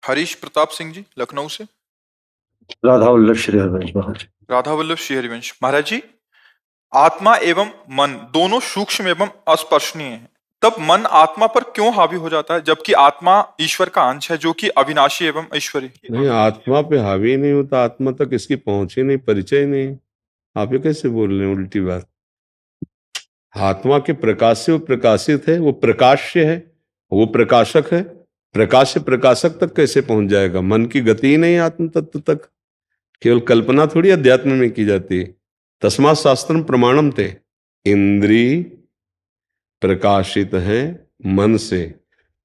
हरीश प्रताप सिंह जी लखनऊ से। राधा वल्लभ श्री हरिवंश महाराज। राधा वल्लभ श्री हरिवंश महाराज जी, आत्मा एवं मन दोनों सूक्ष्म एवं अस्पर्शनीय हैं, तब मन आत्मा पर क्यों हावी हो जाता है, जबकि आत्मा ईश्वर का अंश है जो कि अविनाशी एवं ईश्वरी? नहीं, आत्मा पे हावी नहीं होता, आत्मा तक इसकी पहुंच ही नहीं, परिचय नहीं। आप ये कैसे बोल रहे हैं उल्टी बात? आत्मा के प्रकाश से वो प्रकाशित है, वो प्रकाश्य है, वो प्रकाशक है। प्रकाश से प्रकाशक तक कैसे पहुंच जाएगा? मन की गति ही नहीं आत्म तत्व तक। केवल कल्पना थोड़ी अध्यात्म में की जाती है। तस्मात् शास्त्रम प्रमाणम ते, इंद्री प्रकाशित है मन से,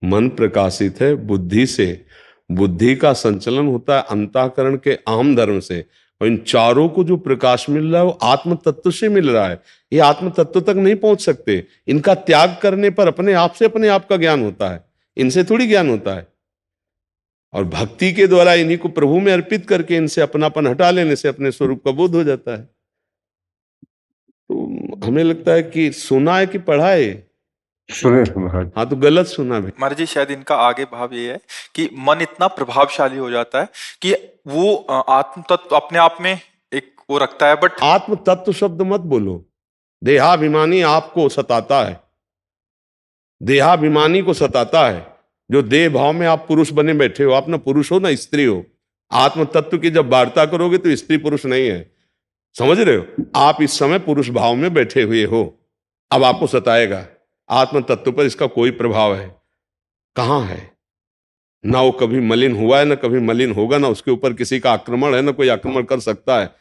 मन प्रकाशित है बुद्धि से, बुद्धि का संचलन होता है अंतःकरण के अहम धर्म से, और इन चारों को जो प्रकाश मिल रहा है वो आत्म तत्व से मिल रहा है। ये आत्म तत्व तक नहीं पहुंच सकते। इनका त्याग करने पर अपने आप से अपने आप का ज्ञान होता है, इनसे थोड़ी ज्ञान होता है। और भक्ति के द्वारा इन्हीं को प्रभु में अर्पित करके इनसे अपनापन हटा लेने से अपने स्वरूप का बोध हो जाता है। तो हमें लगता है कि सुना है कि पढ़ा है। सुने महाराज। हाँ, तो गलत सुना भी। महाराज जी, शायद इनका आगे भाव ये है कि मन इतना प्रभावशाली हो जाता है कि वो आत्म तत्व अपने आप में एक वो रखता है, बट आत्म तत्व शब्द मत बोलो। देहाभिमानी आपको सताता है, देहाभिमानी को सताता है। जो देह भाव में आप पुरुष बने बैठे हो, आप ना पुरुष हो ना स्त्री हो। आत्म तत्व की जब वार्ता करोगे तो स्त्री पुरुष नहीं है, समझ रहे हो? आप इस समय पुरुष भाव में बैठे हुए हो, अब आपको सताएगा। आत्म तत्व पर इसका कोई प्रभाव है? कहां है? ना वो कभी मलिन हुआ है, ना कभी मलिन होगा, ना उसके ऊपर किसी का आक्रमण है, ना कोई आक्रमण कर सकता है।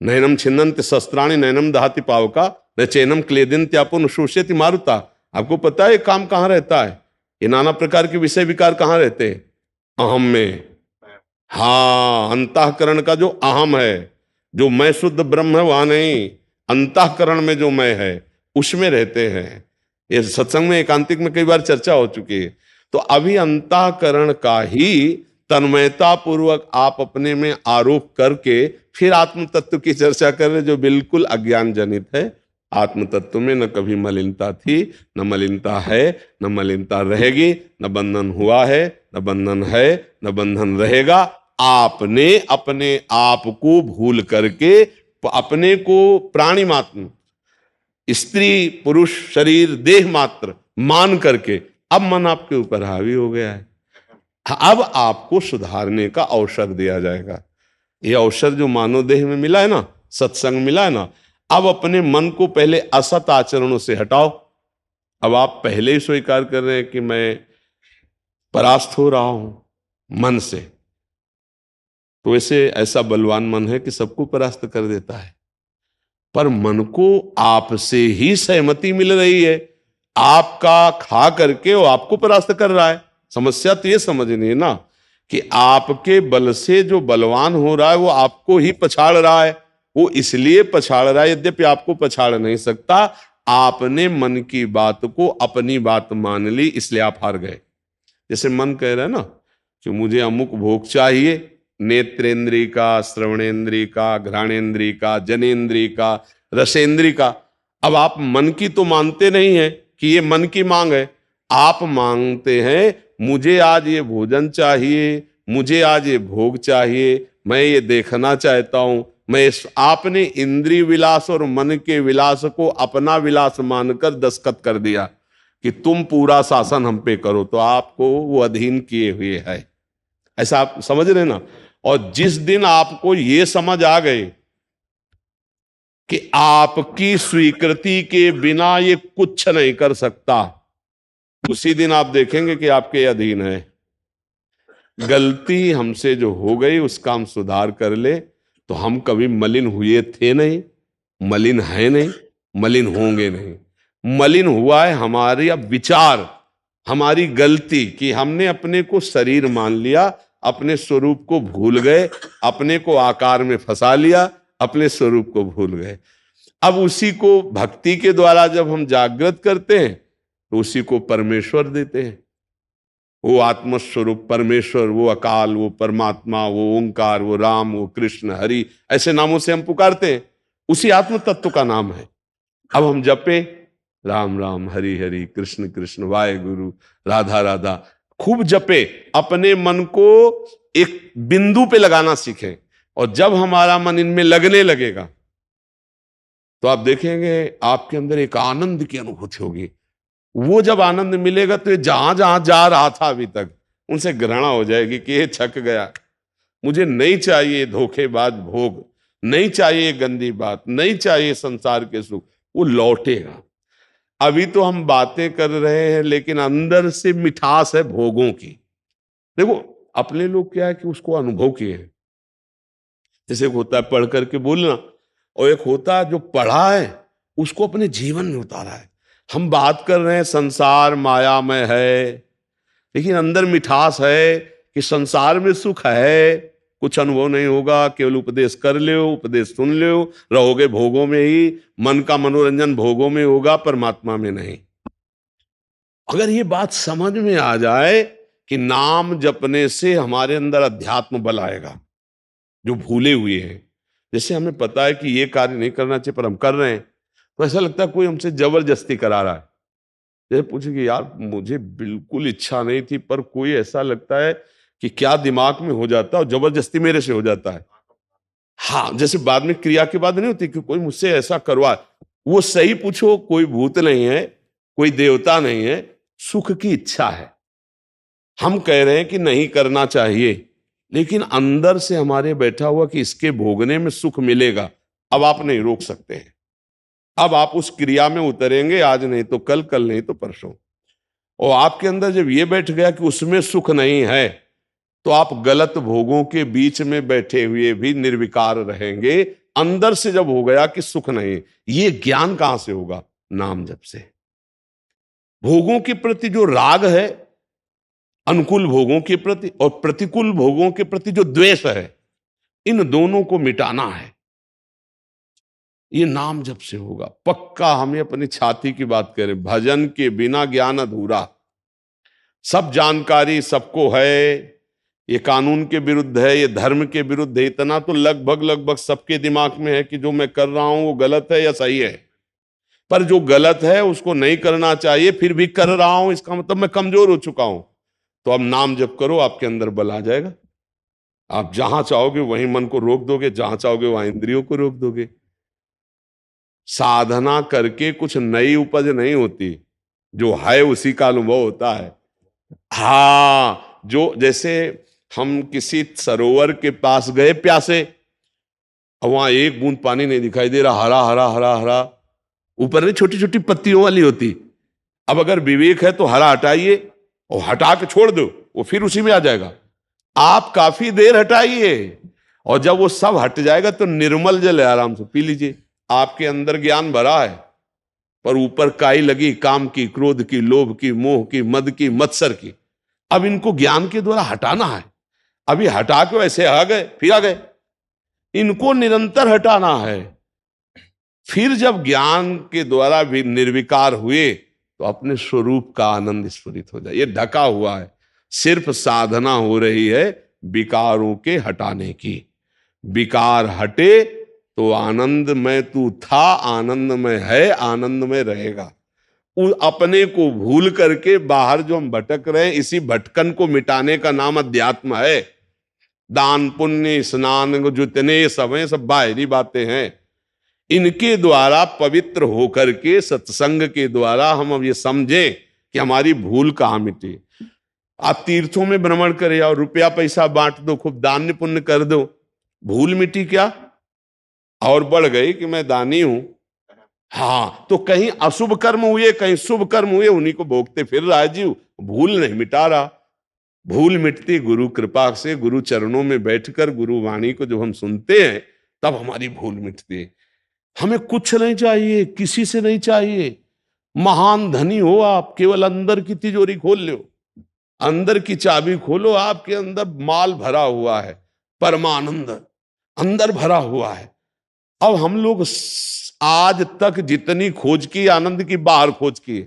नैनम छिन्नन्ति शस्त्राणि नैनम दहाति पावका न चैनम क्लेदिन्त्यापो न शोष्यति मारुता। आपको पता है काम कहां रहता है? ये नाना प्रकार के विषय विकार कहां रहते हैं? अहम में। हाँ, अंतःकरण का जो अहम है, जो मैं शुद्ध ब्रह्म है वहां नहीं, अंतःकरण में जो मैं है उसमें रहते हैं। ये सत्संग में एकांतिक में कई बार चर्चा हो चुकी है। तो अभी अंतःकरण का ही तन्मयता पूर्वक आप अपने में आरोप करके फिर आत्म तत्व की चर्चा कर रहे, जो बिल्कुल अज्ञान जनित है। आत्म तत्व में न कभी मलिनता थी, न मलिनता है, न मलिनता रहेगी, न बंधन हुआ है, न बंधन है, न बंधन रहेगा। आपने अपने आप को भूल करके अपने को प्राणी मात्र, स्त्री पुरुष शरीर देह मात्र मान करके अब मन आपके ऊपर हावी हो गया है। अब आपको सुधारने का अवसर दिया जाएगा। ये अवसर जो मानव देह में मिला है ना, सत्संग मिला है ना, अब अपने मन को पहले असत आचरणों से हटाओ। अब आप पहले ही स्वीकार कर रहे हैं कि मैं परास्त हो रहा हूं मन से। तो वैसे ऐसा बलवान मन है कि सबको परास्त कर देता है, पर मन को आपसे ही सहमति मिल रही है। आपका खा करके वो आपको परास्त कर रहा है। समस्या तो ये समझनी है ना कि आपके बल से जो बलवान हो रहा है वो आपको ही पछाड़ रहा है। वो इसलिए पछाड़ रहा है, यद्यपि आपको पछाड़ नहीं सकता। आपने मन की बात को अपनी बात मान ली, इसलिए आप हार गए। जैसे मन कह रहा है ना कि मुझे अमुक भोग चाहिए, नेत्रेंद्री का, श्रवणेंद्री का, घ्राणेंद्री का, जनेंद्री का, रसेंद्री का। अब आप मन की तो मानते नहीं है कि ये मन की मांग है। आप मांगते हैं मुझे आज ये भोजन चाहिए, मुझे आज ये भोग चाहिए, मैं ये देखना चाहता हूं। आपने इंद्रिय विलास और मन के विलास को अपना विलास मानकर दस्तखत कर दिया कि तुम पूरा शासन हम पे करो, तो आपको वो अधीन किए हुए है। ऐसा आप समझ रहे ना? और जिस दिन आपको ये समझ आ गए कि आपकी स्वीकृति के बिना ये कुछ नहीं कर सकता, उसी दिन आप देखेंगे कि आपके अधीन है। गलती हमसे जो हो गई उसका हम सुधार कर ले तो हम कभी मलिन हुए थे नहीं, मलिन है नहीं, मलिन होंगे नहीं। मलिन हुआ है हमारे विचार, हमारी गलती कि हमने अपने को शरीर मान लिया, अपने स्वरूप को भूल गए, अपने को आकार में फंसा लिया, अपने स्वरूप को भूल गए। अब उसी को भक्ति के द्वारा जब हम जागृत करते हैं तो उसी को परमेश्वर देते हैं। वो आत्मस्वरूप परमेश्वर, वो अकाल, वो परमात्मा, वो ओंकार, वो राम, वो कृष्ण, हरि, ऐसे नामों से हम पुकारते हैं। उसी आत्म तत्व का नाम है। अब हम जपे राम राम, हरि हरि, कृष्ण कृष्ण, वाहे गुरु, राधा राधा। खूब जपे, अपने मन को एक बिंदु पे लगाना सीखें, और जब हमारा मन इनमें लगने लगेगा तो आप देखेंगे आपके अंदर एक आनंद की अनुभूति होगी। वो जब आनंद मिलेगा तो ये जहां जहां जा रहा था अभी तक, उनसे घृणा हो जाएगी कि ये छक गया, मुझे नहीं चाहिए धोखेबाज भोग, नहीं चाहिए गंदी बात, नहीं चाहिए संसार के सुख, वो लौटेगा। अभी तो हम बातें कर रहे हैं लेकिन अंदर से मिठास है भोगों की। देखो अपने लोग क्या है कि उसको अनुभव किए हैं, जैसे एक होता है पढ़ करके बोलना, और एक होता है जो पढ़ा है उसको अपने जीवन में उतारा है। हम बात कर रहे हैं संसार माया में है, लेकिन अंदर मिठास है कि संसार में सुख है, कुछ अनुभव नहीं होगा, केवल उपदेश कर लो, उपदेश सुन लो, रहोगे भोगों में ही, मन का मनोरंजन भोगों में होगा, परमात्मा में नहीं। अगर ये बात समझ में आ जाए कि नाम जपने से हमारे अंदर अध्यात्म बल आएगा, जो भूले हुए हैं, जैसे हमें पता है कि ये कार्य नहीं करना चाहिए पर हम कर रहे हैं, तो ऐसा लगता है कोई हमसे जबरदस्ती करा रहा है। जैसे पूछे कि यार मुझे बिल्कुल इच्छा नहीं थी, पर कोई ऐसा लगता है कि क्या दिमाग में हो जाता है और जबरदस्ती मेरे से हो जाता है। हाँ, जैसे बाद में क्रिया के बाद नहीं होती कि कोई मुझसे ऐसा करवा, वो सही पूछो, कोई भूत नहीं है, कोई देवता नहीं है, सुख की इच्छा है। हम कह रहे हैं कि नहीं करना चाहिए, लेकिन अंदर से हमारे बैठा हुआ कि इसके भोगने में सुख मिलेगा, अब आप नहीं रोक सकते हैं। अब आप उस क्रिया में उतरेंगे, आज नहीं तो कल, कल नहीं तो परसों। और आपके अंदर जब ये बैठ गया कि उसमें सुख नहीं है, तो आप गलत भोगों के बीच में बैठे हुए भी निर्विकार रहेंगे। अंदर से जब हो गया कि सुख नहीं, ये ज्ञान कहां से होगा? नाम जप से। भोगों के प्रति जो राग है, अनुकूल भोगों के प्रति और प्रतिकूल भोगों के प्रति जो द्वेष है, इन दोनों को मिटाना है, ये नाम जप से होगा पक्का। हमें अपनी छाती की बात करें, भजन के बिना ज्ञान अधूरा। सब जानकारी सबको है, ये कानून के विरुद्ध है, ये धर्म के विरुद्ध है, इतना तो लगभग सबके दिमाग में है कि जो मैं कर रहा हूं वो गलत है या सही है। पर जो गलत है उसको नहीं करना चाहिए, फिर भी कर रहा हूं, इसका मतलब मैं कमजोर हो चुका हूं। तो अब नाम जप करो, आपके अंदर बल आ जाएगा। आप जहां चाहोगे वहीं मन को रोक दोगे, जहां चाहोगे वहां इंद्रियों को रोक दोगे। साधना करके कुछ नई उपज नहीं होती, जो है उसी का अनुभव होता है। हाँ, जो जैसे हम किसी सरोवर के पास गए प्यासे, और वहां एक बूंद पानी नहीं दिखाई दे रहा, हरा हरा हरा हरा, ऊपर में छोटी छोटी पत्तियों वाली होती। अब अगर विवेक है तो हरा हटाइए और हटा के छोड़ दो, वो फिर उसी में आ जाएगा। आप काफी देर हटाइए, और जब वो सब हट जाएगा तो निर्मल जल है, आराम से पी लीजिए। आपके अंदर ज्ञान भरा है, पर ऊपर काई लगी काम की, क्रोध की, लोभ की, मोह की, मद की, मत्सर की। अब इनको ज्ञान के द्वारा हटाना है। अभी हटा के वैसे आ गए, फिर आ गए, इनको निरंतर हटाना है। फिर जब ज्ञान के द्वारा भी निर्विकार हुए तो अपने स्वरूप का आनंद स्फुरित हो जाए। ये ढका हुआ है, सिर्फ साधना हो रही है विकारों के हटाने की। विकार हटे तो आनंद में तू था, आनंद में है, आनंद में रहेगा। अपने को भूल करके बाहर जो हम भटक रहे हैं, इसी भटकन को मिटाने का नाम अध्यात्म है। दान पुण्य स्नान जितने सब हैं, सब बाहरी बातें हैं। इनके द्वारा पवित्र होकर के सत्संग के द्वारा हम अब ये समझें कि हमारी भूल कहाँ मिटी। आप तीर्थों में भ्रमण करें और रुपया पैसा बांट दो, खूब दान पुण्य कर दो, भूल मिटी क्या? और बढ़ गई कि मैं दानी हूं। हाँ, तो कहीं अशुभ कर्म हुए, कहीं शुभ कर्म हुए, उन्हीं को भोगते फिर रहा है जीव, भूल नहीं मिटा रहा। भूल मिटती गुरु कृपा से, गुरु चरणों में बैठकर गुरु वाणी को जब हम सुनते हैं तब हमारी भूल मिटती है। हमें कुछ नहीं चाहिए, किसी से नहीं चाहिए। महान धनी हो आप, केवल अंदर की तिजोरी खोल लो, अंदर की चाबी खोलो, आपके अंदर माल भरा हुआ है, परमानंद अंदर भरा हुआ है। अब हम लोग आज तक जितनी खोज की आनंद की, बाहर खोज की,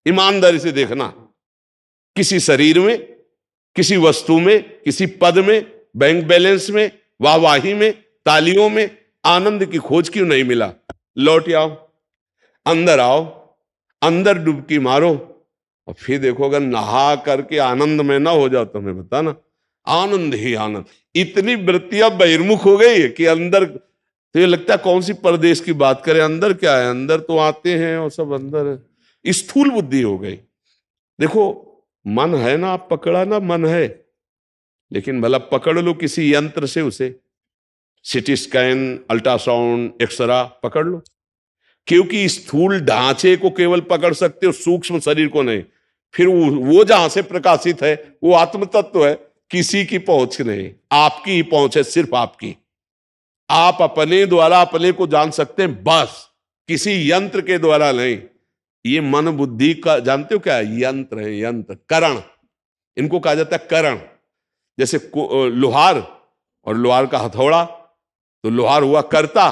ईमानदारी से देखना, किसी शरीर में, किसी वस्तु में, किसी पद में, बैंक बैलेंस में, वाहवाही में, तालियों में आनंद की खोज क्यों नहीं मिला? लौट आओ, अंदर डुबकी मारो, और फिर देखो अगर नहा करके आनंद में ना हो जाओ तो हमें बताना, आनंद ही आनंद। इतनी वृत्तियां बहिर्मुख हो गई है कि अंदर तो ये लगता है कौन सी परदेश की बात करें, अंदर क्या है, अंदर तो आते हैं और सब अंदर है। स्थूल बुद्धि हो गई। देखो मन है ना, आप पकड़ा ना, मन है, लेकिन भला पकड़ लो किसी यंत्र से उसे, सिटी स्कैन, अल्ट्रासाउंड, एक्सरा पकड़ लो, क्योंकि स्थूल ढांचे को केवल पकड़ सकते हो, सूक्ष्म शरीर को नहीं। फिर वो जहां से प्रकाशित है वो आत्म तत्व है, किसी की पहुंच नहीं, आपकी ही पहुंच है, सिर्फ आपकी। आप अपने द्वारा अपने को जान सकते हैं बस, किसी यंत्र के द्वारा नहीं। ये मन बुद्धि का जानते हो क्या है? यंत्र है, यंत्र, करण, इनको कहा जाता है करण। जैसे लोहार और लोहार का हथौड़ा, तो लोहार हुआ कर्ता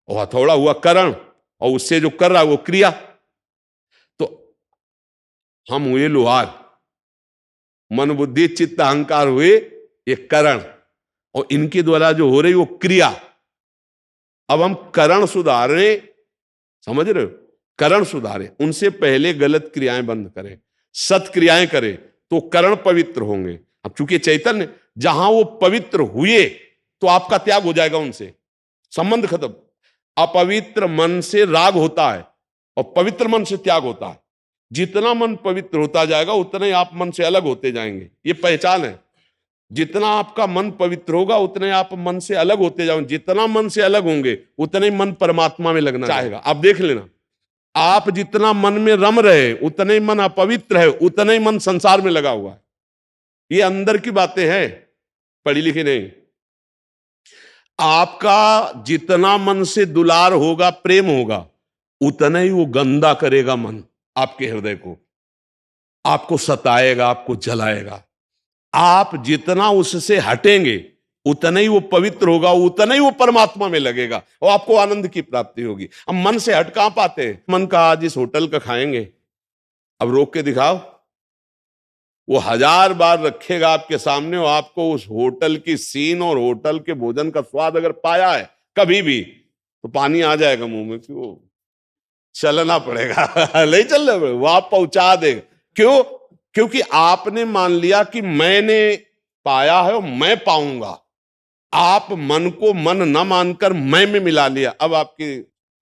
और हथौड़ा हुआ करण, और उससे जो कर रहा है वो क्रिया। तो हम हुए लोहार, मन बुद्धि चित्त अहंकार हुए ये करण, और इनके द्वारा जो हो रही वो क्रिया। अब हम करण सुधारें, समझ रहे हो, करण सुधारें, उनसे पहले गलत क्रियाएं बंद करें, सत क्रियाएं करें, तो करण पवित्र होंगे। अब चूंकि चैतन्य जहां वो पवित्र हुए तो आपका त्याग हो जाएगा, उनसे संबंध खत्म। अपवित्र मन से राग होता है और पवित्र मन से त्याग होता है। जितना मन पवित्र होता जाएगा उतना ही आप मन से अलग होते जाएंगे, ये पहचान है। जितना आपका मन पवित्र होगा उतने आप मन से अलग होते जाओगे, जितना मन से अलग होंगे उतने ही मन परमात्मा में लगना चाहेगा। आप देख लेना, आप जितना मन में रम रहे उतने ही मन अपवित्र है, उतना ही मन संसार में लगा हुआ है। ये अंदर की बातें हैं, पढ़ी लिखी नहीं। आपका जितना मन से दुलार होगा, प्रेम होगा, उतना ही वो गंदा करेगा मन आपके हृदय को, आपको सताएगा, आपको जलाएगा। आप जितना उससे हटेंगे उतना ही वो पवित्र होगा, उतना ही वो परमात्मा में लगेगा और आपको आनंद की प्राप्ति होगी। अब मन से हट कहां पाते हैं? मन का आज इस होटल का खाएंगे, अब रोक के दिखाओ, वो 1000 बार रखेगा आपके सामने, और आपको उस होटल की सीन और होटल के भोजन का स्वाद अगर पाया है कभी भी, तो पानी आ जाएगा मुंह में, क्यों चलना पड़ेगा नहीं चलना पड़ेगा, वो आप पहुंचा देगा। क्यों? क्योंकि आपने मान लिया कि मैंने पाया है और मैं पाऊंगा। आप मन को मन न मानकर मैं में मिला लिया, अब आपकी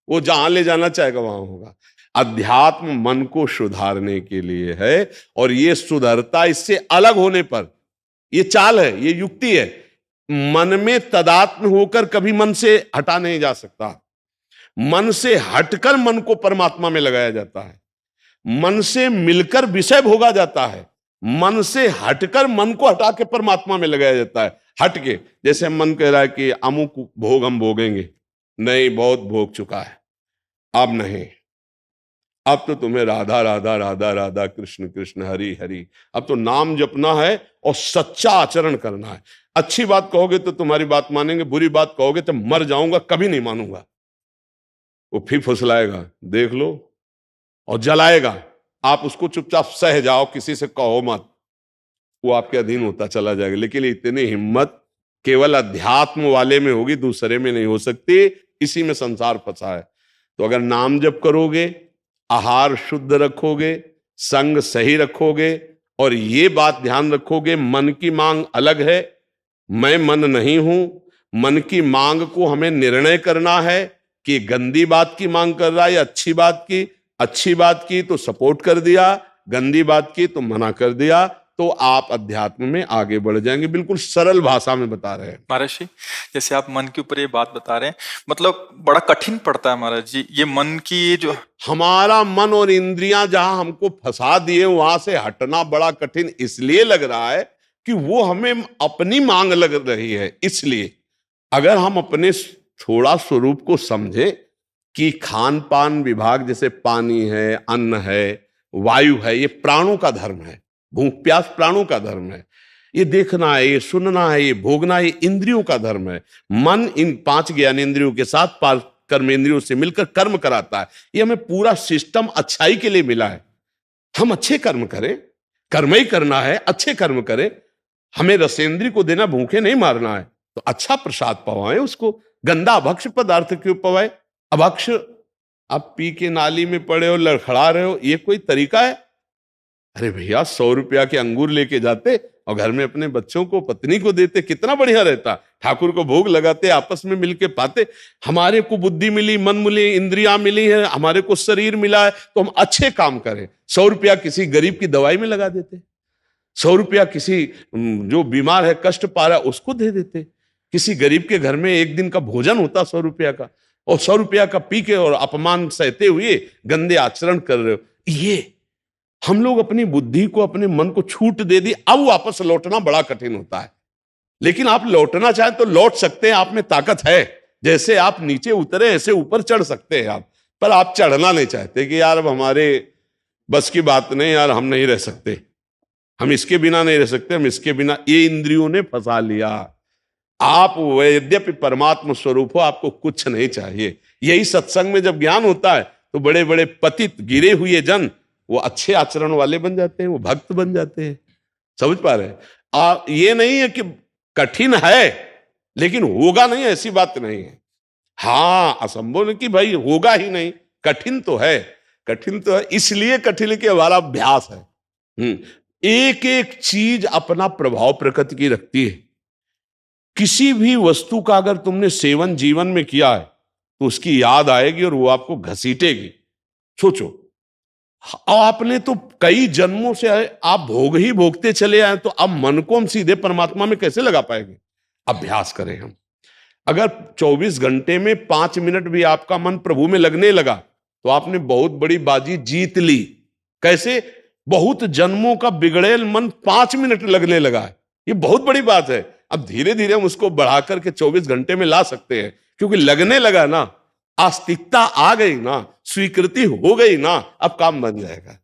वो जहां ले जाना चाहेगा वहां होगा। अध्यात्म मन को सुधारने के लिए है, और ये सुधरता इससे अलग होने पर, ये चाल है, ये युक्ति है। मन में तदात्म होकर कभी मन से हटा नहीं जा सकता। मन से हटकर मन को परमात्मा में लगाया जाता है। मन से मिलकर विषय भोगा जाता है, मन से हटकर मन को हटा के परमात्मा में लगाया जाता है। हट के, जैसे मन कह रहा है कि अमुक भोग हम भोगेंगे, नहीं, बहुत भोग चुका है, अब नहीं, अब तो तुम्हें राधा राधा राधा राधा, कृष्ण कृष्ण हरि हरि, अब तो नाम जपना है और सच्चा आचरण करना है। अच्छी बात कहोगे तो तुम्हारी बात मानेंगे, बुरी बात कहोगे तो मर जाऊंगा, कभी नहीं मानूंगा। वो फिर फुसलाएगा, देख लो, और जलाएगा। आप उसको चुपचाप सह जाओ, किसी से कहो मत, वो आपके अधीन होता चला जाएगा। लेकिन इतनी हिम्मत केवल अध्यात्म वाले में होगी, दूसरे में नहीं हो सकती। इसी में संसार फंसा है। तो अगर नाम जप करोगे, आहार शुद्ध रखोगे, संग सही रखोगे, और ये बात ध्यान रखोगे मन की मांग अलग है, मैं मन नहीं हूं। मन की मांग को हमें निर्णय करना है कि गंदी बात की मांग कर रहा है या अच्छी बात की। अच्छी बात की तो सपोर्ट कर दिया, गंदी बात की तो मना कर दिया, तो आप अध्यात्म में आगे बढ़ जाएंगे। बिल्कुल सरल भाषा में बता रहे हैं महाराज जी। जैसे आप मन के ऊपर ये बात बता रहे हैं, मतलब बड़ा कठिन पड़ता है महाराज जी ये मन की, ये जो हमारा मन और इंद्रियां जहां हमको फंसा दिए, वहां से हटना बड़ा कठिन इसलिए लग रहा है कि वो हमें अपनी मांग लग रही है। इसलिए अगर हम अपने थोड़ा स्वरूप को समझे कि खान पान विभाग, जैसे पानी है, अन्न है, वायु है, ये प्राणों का धर्म है। भूख प्यास प्राणों का धर्म है। ये देखना है, ये सुनना है, ये भोगना है, ये इंद्रियों का धर्म है। मन इन 5 ज्ञानेंद्रियों के साथ 5 कर्मेंद्रियों से मिलकर कर्म कराता है। ये हमें पूरा सिस्टम अच्छाई के लिए मिला है। हम अच्छे कर्म करें, कर्म ही करना है, अच्छे कर्म करें। हमें रसेंद्री को देना, भूखे नहीं मारना है, तो अच्छा प्रसाद पवाएं उसको। गंदा अभक्ष पदार्थ क्यों पवाए? अभक्ष आप पी के नाली में पड़े हो, लड़खड़ा रहे हो, ये कोई तरीका है? अरे भैया 100 रुपया के अंगूर लेके जाते और घर में अपने बच्चों को पत्नी को देते, कितना बढ़िया रहता। ठाकुर को भोग लगाते, आपस में मिलके पाते। हमारे को बुद्धि मिली, मन मिली, इंद्रियां मिली है, हमारे को शरीर मिला है, तो हम अच्छे काम करें। 100 रुपया किसी गरीब की दवाई में लगा देते, 100 रुपया किसी जो बीमार है, कष्ट पा रहा है, उसको दे देते। किसी गरीब के घर में एक दिन का भोजन होता 100 रुपया का, और 100 रुपया का पी के और अपमान सहते हुए गंदे आचरण कर रहे हो। ये हम लोग अपनी बुद्धि को, अपने मन को छूट दे दी। अब वापस लौटना बड़ा कठिन होता है, लेकिन आप लौटना चाहें तो लौट सकते हैं। आप में ताकत है, जैसे आप नीचे उतरे ऐसे ऊपर चढ़ सकते हैं आप। पर आप चढ़ना नहीं चाहते कि यार अब हमारे बस की बात नहीं, यार हम नहीं रह सकते, हम इसके बिना नहीं रह सकते, हम इसके बिना। ये इंद्रियों ने फंसा लिया। आप यद्यपि परमात्मा स्वरूप हो, आपको कुछ नहीं चाहिए। यही सत्संग में जब ज्ञान होता है तो बड़े बड़े पतित गिरे हुए जन वो अच्छे आचरण वाले बन जाते हैं, वो भक्त बन जाते हैं। समझ पा रहे हैं? ये नहीं है कि कठिन है लेकिन होगा नहीं, ऐसी बात नहीं है। हाँ, असंभव नहीं कि भाई होगा ही नहीं, कठिन तो है। कठिन तो है, इसलिए कठिन कि हमारा अभ्यास है। एक एक चीज अपना प्रभाव प्रकृति की रखती है। किसी भी वस्तु का अगर तुमने सेवन जीवन में किया है तो उसकी याद आएगी और वो आपको घसीटेगी। सोचो, आपने तो कई जन्मों से आप भोग ही भोगते चले आए, तो अब मन को हम सीधे परमात्मा में कैसे लगा पाएंगे? अभ्यास करें हम। अगर 24 घंटे में 5 मिनट भी आपका मन प्रभु में लगने लगा तो आपने बहुत बड़ी बाजी जीत ली। कैसे? बहुत जन्मों का बिगड़ेल मन 5 मिनट लगने लगा है, ये बहुत बड़ी बात है। अब धीरे धीरे हम उसको बढ़ा करके 24 घंटे में ला सकते हैं, क्योंकि लगने लगा ना, आस्तिकता आ गई ना, स्वीकृति हो गई ना, अब काम बन जाएगा।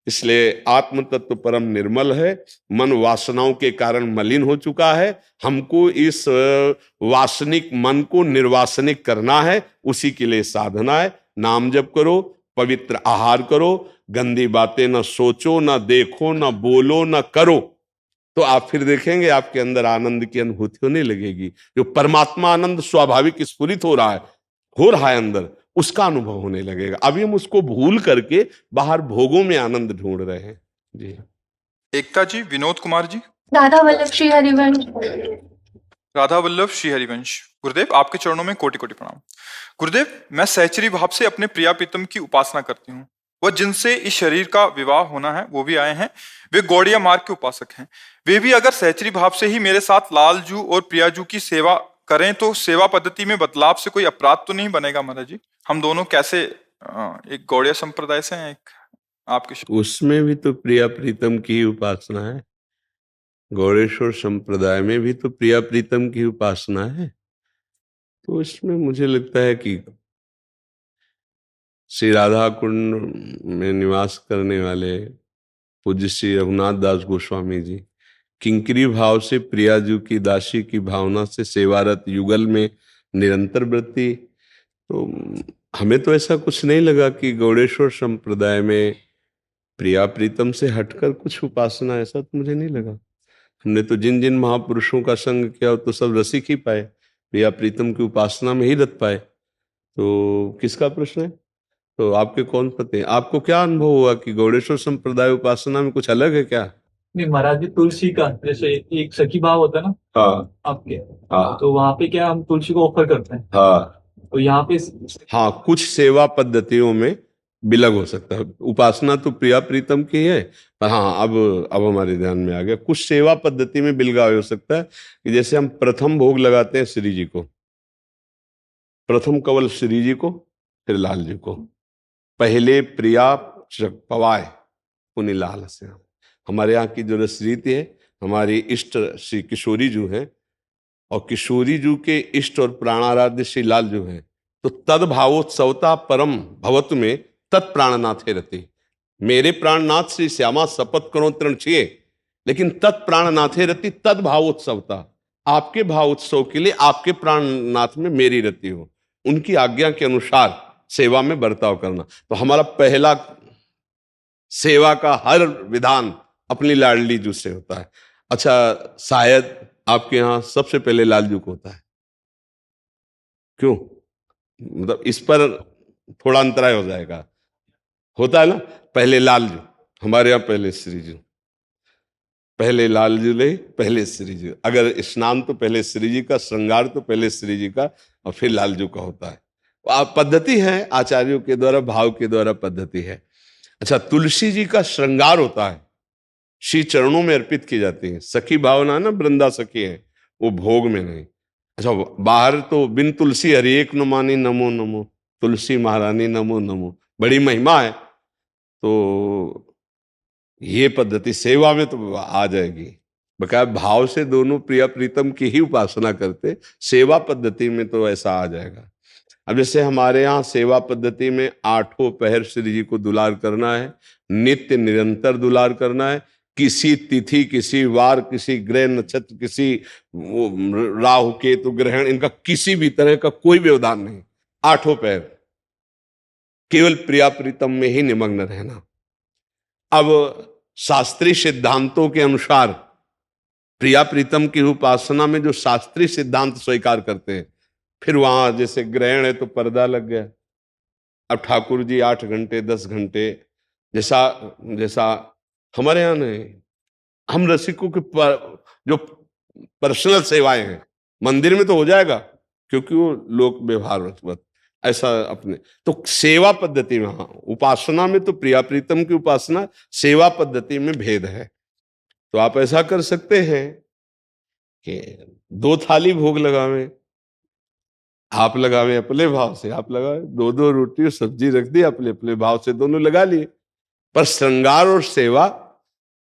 इसलिए आत्म तत्व परम निर्मल है, मन वासनाओं के कारण मलिन हो चुका है। हमको इस वासनिक मन को निर्वासनिक करना है, उसी के लिए साधना है। नाम जप करो, पवित्र आहार करो, गंदी बातें न सोचो, न देखो, न बोलो, न करो, तो आप फिर देखेंगे आपके अंदर आनंद की अनुभूति होने लगेगी। जो परमात्मा आनंद स्वाभाविक स्फुरित हो रहा है अंदर, उसका अनुभव होने लगेगा। अभी हम उसको भूल करके बाहर भोगों में आनंद ढूंढ रहे हैं। जी, एकता जी, विनोद कुमार जी। राधा वल्लभ श्री हरिवंश। राधा वल्लभ श्री हरिवंश। गुरुदेव, आपके चरणों में कोटि कोटि प्रणाम। गुरुदेव, मैं सहचरी भाव से अपने प्रिया प्रीतम की उपासना करती हूँ। वह जिनसे इस शरीर का विवाह होना है वो भी आए हैं, वे गौड़िया मार्ग के उपासक हैं। वे भी अगर सहचरी भाव से ही मेरे साथ लालजू और प्रियाजू की सेवा करें तो सेवा पद्धति में बदलाव से कोई अपराध तो नहीं बनेगा महाराज जी? हम दोनों कैसे एक गौड़िया संप्रदाय से हैं, एक आपके। उसमें भी तो प्रिया प्रीतम की उपासना है, गौड़ेश्वर संप्रदाय में भी तो प्रिया प्रीतम की उपासना है। तो इसमें मुझे लगता है कि श्री राधा कुंड में निवास करने वाले पूज्य श्री रघुनाथ दास गोस्वामी जी किंकरी भाव से प्रियाजू की दासी की भावना से सेवारत युगल में निरंतर वृत्ति। तो हमें तो ऐसा कुछ नहीं लगा कि गौड़ेश्वर संप्रदाय में प्रिया प्रीतम से हटकर कुछ उपासना, ऐसा तो मुझे नहीं लगा। हमने तो जिन जिन महापुरुषों का संग किया तो सब रसिक ही पाए, प्रिया प्रीतम की उपासना में ही रत पाए। तो किसका प्रश्न है? तो आपके कौन पते हैं? आपको क्या अनुभव हुआ कि गौड़ेश्वर संप्रदाय उपासना में कुछ अलग है क्या? नहीं महाराज जी, तुलसी का जैसे एक सखी भाव होता है ना। हाँ आपके हाँ तो वहां पे क्या हम तुलसी को ऑफर करते हैं, हाँ तो यहाँ पे हाँ, कुछ सेवा पद्धतियों में बिलग हो सकता है। उपासना तो प्रिया प्रीतम की है, पर हाँ अब हमारे ध्यान में आ गया, कुछ सेवा पद्धति में बिलगाव हो सकता है। कि जैसे हम प्रथम भोग लगाते हैं श्री जी को, प्रथम कवल श्री जी को, फिर लाल जी को, पहले प्रिया पवाए पुनि लाल से। हमारे यहाँ की जो रसरीति है, हमारी इष्ट श्री किशोरी जू हैं, और किशोरी जू के इष्ट और प्राणाराध्य श्री लाल जू हैं, तो तद भावोत्सवता परम भवत में तत्प्राणनाथे रति। मेरे प्राणनाथ श्री श्यामा शपथ करो तृण छिए, लेकिन तत्प्राणनाथे रति तद भावोत्सवता। आपके भावोत्सव के लिए आपके प्राणनाथ में मेरी रति हो, उनकी आज्ञा के अनुसार सेवा में बर्ताव करना। तो हमारा पहला सेवा का हर विधान अपनी लाडली जू से होता है। अच्छा, शायद आपके यहाँ सबसे पहले लालजू को होता है, क्यों? मतलब इस पर थोड़ा अंतराय हो जाएगा, होता है ना, पहले लालजू। हमारे यहाँ पहले श्री जी, पहले लाल जी ले, पहले श्री जी। अगर स्नान तो पहले श्री जी का, श्रृंगार तो पहले श्री जी का और फिर लाल जी का होता है। पद्धति है आचार्यों के द्वारा, भाव के द्वारा पद्धति है। अच्छा, तुलसी जी का श्रृंगार होता है, श्री चरणों में अर्पित की जाती है। सखी भावना ना, वृंदा सखी है, वो भोग में नहीं। अच्छा, बाहर तो बिन तुलसी हरि एक न मानी, नमो नमो तुलसी महारानी नमो नमो, बड़ी महिमा है। तो ये पद्धति सेवा में तो आ जाएगी। बकाया भाव से दोनों प्रिया प्रीतम की ही उपासना करते, सेवा पद्धति में तो ऐसा आ जाएगा। अब जैसे हमारे यहाँ सेवा पद्धति में 8 पहर श्री जी को दुलार करना है, नित्य निरंतर दुलार करना है। किसी तिथि, किसी वार, किसी ग्रह नक्षत्र, किसी राहु केतु ग्रहण, इनका किसी भी तरह का कोई व्यवधान नहीं। 8 पहर केवल प्रिया प्रीतम में ही निमग्न रहना। अब शास्त्रीय सिद्धांतों के अनुसार प्रिया प्रीतम की उपासना में जो शास्त्रीय सिद्धांत स्वीकार करते हैं, फिर वहां जैसे ग्रहण है तो पर्दा लग गया। अब ठाकुर जी 8 घंटे 10 घंटे, जैसा जैसा हमारे यहाँ नहीं, हम रसिकों के जो पर्सनल सेवाएं हैं मंदिर में तो हो जाएगा, क्योंकि वो लोक व्यवहार ऐसा अपने। तो सेवा पद्धति में, हाँ, उपासना में तो प्रिया प्रीतम की उपासना, सेवा पद्धति में भेद है। तो आप ऐसा कर सकते हैं कि 2 थाली भोग लगावें, आप लगावें अपने भाव से, आप लगावें 2-2 रोटी और सब्जी रख दी, अपने अपने भाव से दोनों लगा लिए। पर श्रृंगार और सेवा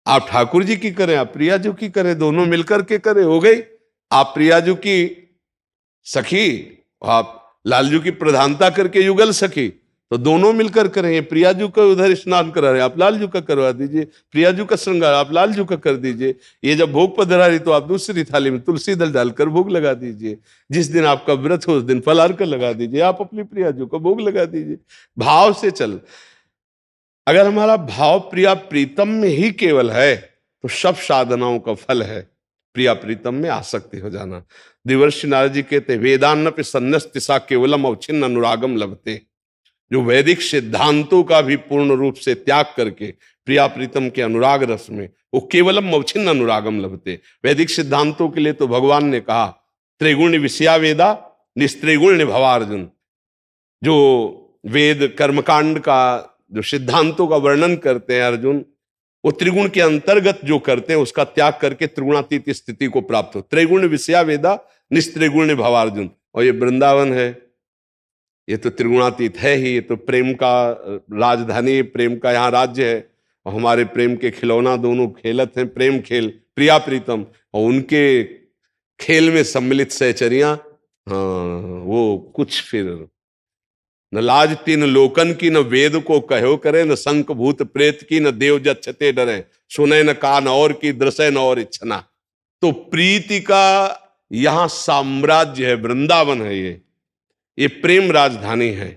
आप ठाकुर जी की करें, आप प्रिया जी की करें, दोनों मिलकर के करें, हो गई। आप प्रिया जी की सखी, आप लालजू की प्रधानता करके युगल सखी, तो दोनों मिलकर करें। प्रियाजू का उधर स्नान करा रहे, आप लालजू का करवा दीजिए। प्रियाजू का श्रृंगार आप लालजू का कर दीजिए। ये जब भोग पधरारी तो आप दूसरी थाली में तुलसी दल डालकर भोग लगा दीजिए। जिस दिन आपका व्रत हो उस दिन फलाहार का लगा दीजिए, आप अपनी प्रियाजू का भोग लगा दीजिए। भाव से चल। अगर हमारा भाव प्रिया प्रीतम में ही केवल है तो सब साधनाओं का फल है प्रिया प्रीतम में आसक्ति हो जाना। देवर्षि नारद जी कहते वेदान्नपि सन्नस्तिसा केवलम अवच्छिन्न अनुरागम लभते। जो वैदिक सिद्धांतों का भी पूर्ण रूप से त्याग करके प्रिया प्रीतम के अनुराग रस में, वो केवलम अवच्छिन्न अनुरागम लभते। वैदिक सिद्धांतों के लिए तो भगवान ने कहा त्रिगुण विषया वेदा निस्त्रिगुण भवार्जुन। जो वेद कर्मकांड का जो सिद्धांतों का वर्णन करते हैं अर्जुन, वो त्रिगुण के अंतर्गत जो करते हैं उसका त्याग करके त्रिगुणातीत स्थिति को प्राप्त हो। त्रिगुण विषया वेदा निस्त्रिगुण भवार्जुन। और ये वृंदावन है, ये तो त्रिगुणातीत है ही, ये तो प्रेम का राजधानी, प्रेम का यहाँ राज्य है। और हमारे प्रेम के खिलौना दोनों खेलत हैं, प्रेम खेल प्रिया प्रीतम, और उनके खेल में सम्मिलित सहचरियां, हाँ, वो कुछ फिर न लाज तीन लोकन की, न वेद को कहो करे, न शंख भूत प्रेत की, न देव जच्छते डरे, सुने न कान और की, दृश्य न और इच्छना। तो प्रीति का यहां साम्राज्य है, वृंदावन है, ये प्रेम राजधानी है।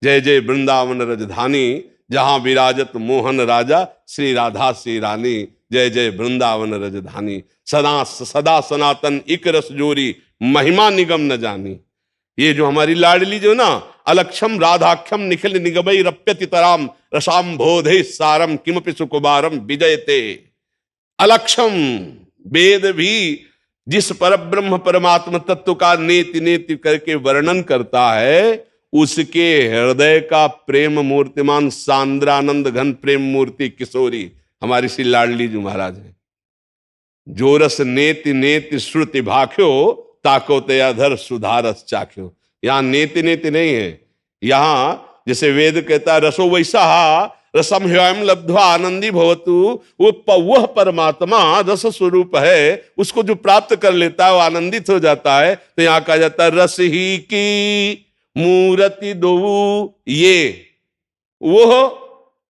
जय जय वृंदावन राजधानी, जहां विराजत मोहन राजा, श्री राधा श्री रानी। जय जय वृंदावन राजधानी, सदा सदा सनातन इक रस जोरी, महिमा निगम न जानी। ये जो हमारी लाडली जो ना, अलक्षम राधाख्यम निखिल निगमई रप्यति तराम, रसाम बोधे सारम किमपि सुकुमारम विजयते। अलक्षम, वेद भी जिस परब्रह्म परमात्मा तत्व का नेति नेति करके वर्णन करता है, उसके हृदय का प्रेम मूर्तिमान सांद्रानंद घन प्रेम मूर्ति किशोरी हमारी श्री लाडली जी महाराज है। जो रस नेति नेति श्रुति भाख्यो, ताको तयाधर सुधारस चाख्यो। यहां नेति नेति नहीं है, यहां जैसे वेद कहता है रसो वैसा रसम ह्यम लब्ध्वा आनंदी भवतु, वह परमात्मा रस स्वरूप है, उसको जो प्राप्त कर लेता है वो आनंदित हो जाता है। तो यहां कहा जाता है रस ही की मूर्ति दो, ये वो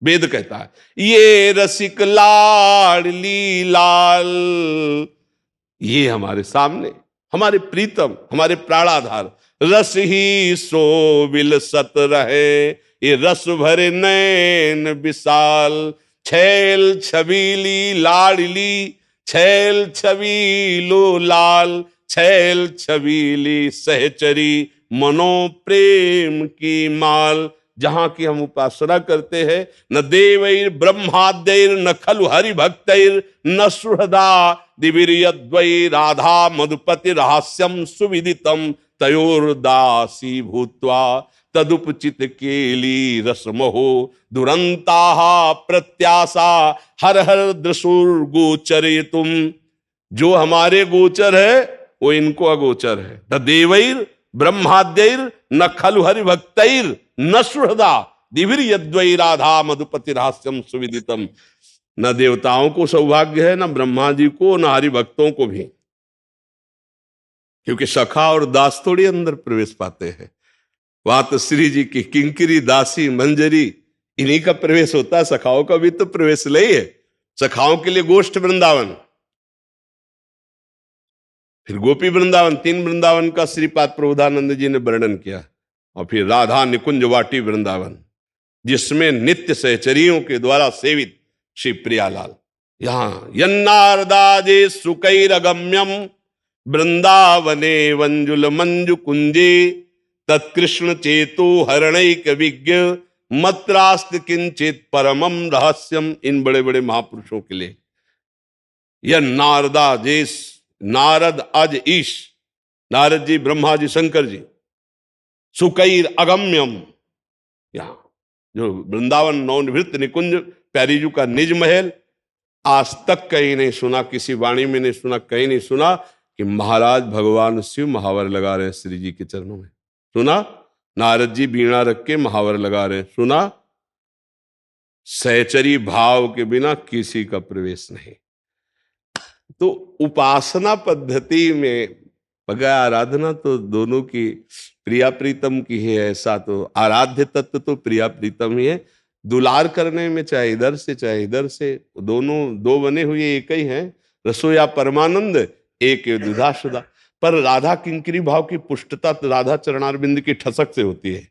वेद कहता है ये रसिक लाडली लाल, ये हमारे सामने हमारे प्रीतम हमारे प्राणाधार। रस ही सो विलसत रहे, ये रस भरे नैन विशाल, छैल छबीली लाडली, छैल छबीलो लाल, छैल छबीली सहचरी, मनो प्रेम की माल। जहां की हम उपासना करते हैं, न देवैर ब्रह्माद्यैर न खलु हरि भक्तैर न सुहृदा दिवीर्यद्वै राधा मधुपति रहस्यम सुविदितम तयोर्दासी भूत्वा तदुपचित केली रसमहो दुरंता प्रत्याशा हर हर दृशुर गोचरे तुम। जो हमारे गोचर है वो इनको अगोचर है। द देवैर ब्रह्माद्यैर न खलु हरि भक्तैर न सुहृदा दिवीर्यद्वै राधा मधुपति रहस्यम सुविदितम। न देवताओं को सौभाग्य है, न ब्रह्मा जी को, न हरि भक्तों को भी, क्योंकि सखा और दास थोड़ी अंदर प्रवेश पाते हैं। वहां तो श्री जी की किंकरी दासी मंजरी इन्हीं का प्रवेश होता है, सखाओं का भी तो प्रवेश नहीं है। सखाओं के लिए गोष्ठ वृंदावन, फिर गोपी वृंदावन, 3 वृंदावन का श्रीपाद प्रबोधानंद जी ने वर्णन किया, और फिर राधा निकुंज वाटी वृंदावन जिसमें नित्य सहचरियों के द्वारा सेवित श्री प्रियालाल। यहां यन्नारदाजे सुकैरगम्यम वृंदावने वंजुल मंजु कुंजे तत्कृष्ण चेतो हरणैक विज्ञ मत्रास्त किंचित परमम रहस्यम। इन बड़े बड़े महापुरुषों के लिए यह नारदा जेस, नारद अज ईश, नारद जी, ब्रह्मा जी, शंकर जी, सुकैर अगम्यम, यहां जो वृंदावन नवनिवृत्त निकुंज प्यारीजू का निज महल, आज तक कहीं नहीं सुना, किसी वाणी में नहीं सुना, कहीं नहीं सुना कि महाराज भगवान शिव महावर लगा रहे हैं श्री जी के चरणों में। सुना? नारद जी बीणा रख के महावर लगा रहे हैं। सुना? सहचरी भाव के बिना किसी का प्रवेश नहीं। तो उपासना पद्धति में बगैर आराधना तो दोनों की प्रिया प्रीतम की है, ऐसा तो आराध्य तत्व तो प्रिया प्रीतम ही है। दुलार करने में चाहे इधर से चाहे इधर से, दोनों दो बने हुए एक ही हैं। रसोया परमानंद एक दुधाशुदा। पर राधा किंकरी भाव की पुष्टता तो राधा चरणारविंद की ठसक से होती है।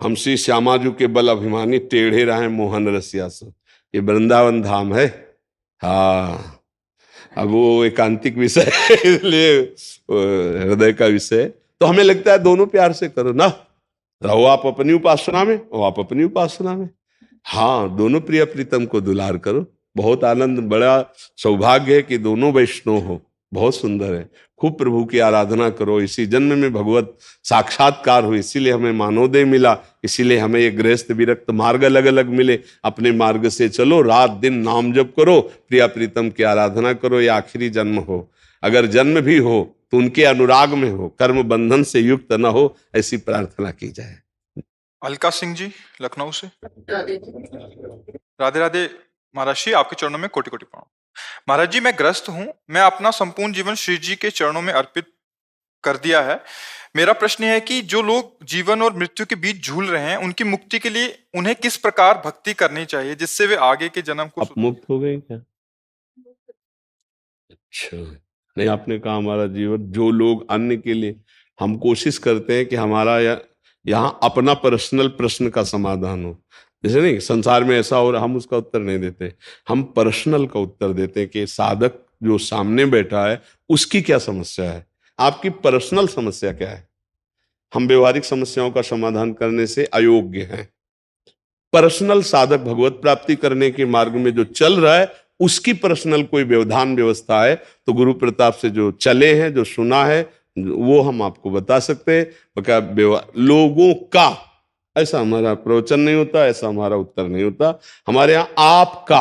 हम श्री श्यामाजू के बल अभिमानी टेढ़े रहे मोहन रसिया सो, ये वृंदावन धाम है। हाँ, अब वो एकांतिक विषय है, इसलिए हृदय का विषय। तो हमें लगता है दोनों प्यार से करो ना, रहो आप अपनी उपासना में, वो आप अपनी उपासना में। हाँ, दोनों प्रिय प्रीतम को दुलार करो। बहुत आनंद, बड़ा सौभाग्य है कि दोनों वैष्णव हो, बहुत सुंदर है। खूब प्रभु की आराधना करो। इसी जन्म में भगवत साक्षात्कार हो, इसीलिए हमें मानवोदय मिला, इसीलिए हमें ये गृहस्थ विरक्त मार्ग अलग अलग मिले। अपने मार्ग से चलो, रात दिन नाम जप करो, प्रिया प्रीतम की आराधना करो। ये आखिरी जन्म हो, अगर जन्म भी हो तो उनके अनुराग में हो, कर्म बंधन से युक्त न हो, ऐसी प्रार्थना की जाए। अलका सिंह जी लखनऊ से। राधे राधे महाराज जी, आपके चरणों में कोटि कोटि प्रणाम। महाराज जी, मैं ग्रस्त हूं, मैं अपना संपूर्ण जीवन श्री जी के चरणों में अर्पित कर दिया है। मेरा प्रश्न है कि जो लोग जीवन और मृत्यु के बीच झूल रहे हैं, उनकी मुक्ति के लिए उन्हें किस प्रकार भक्ति करनी चाहिए जिससे वे आगे के जन्म को आप मुक्त हो गए क्या? अच्छा, नहीं, आपने कहा हमारा जीवन, जो लोग अन्य के लिए, हम कोशिश करते हैं कि हमारा यहाँ अपना पर्सनल प्रश्न का समाधान हो। जैसे नहीं, संसार में ऐसा हो रहा, हम उसका उत्तर नहीं देते, हम पर्सनल का उत्तर देते हैं कि साधक जो सामने बैठा है उसकी क्या समस्या है, आपकी पर्सनल समस्या क्या है। हम व्यवहारिक समस्याओं का समाधान करने से अयोग्य हैं। पर्सनल साधक भगवत प्राप्ति करने के मार्ग में जो चल रहा है, उसकी पर्सनल कोई व्यवधान व्यवस्था है तो गुरु प्रताप से जो चले हैं, जो सुना है, वो हम आपको बता सकते हैं। लोगों का ऐसा हमारा प्रवचन नहीं होता, ऐसा हमारा उत्तर नहीं होता। हमारे यहाँ आपका,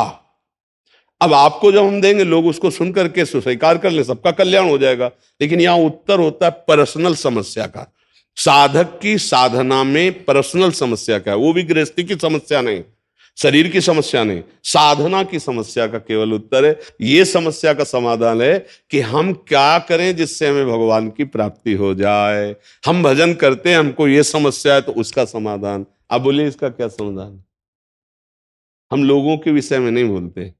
अब आपको जब हम देंगे, लोग उसको सुन करके स्वीकार कर ले, सबका कल्याण हो जाएगा। लेकिन यहाँ उत्तर होता है पर्सनल समस्या का। साधक की साधना में पर्सनल समस्या क्या है, वो भी गृहस्थी की समस्या नहीं, शरीर की समस्या नहीं, साधना की समस्या का केवल उत्तर है। ये समस्या का समाधान है कि हम क्या करें जिससे हमें भगवान की प्राप्ति हो जाए। हम भजन करते हैं, हमको ये समस्या है, तो उसका समाधान आप बोलिए, इसका क्या समाधान। हम लोगों के विषय में नहीं बोलते,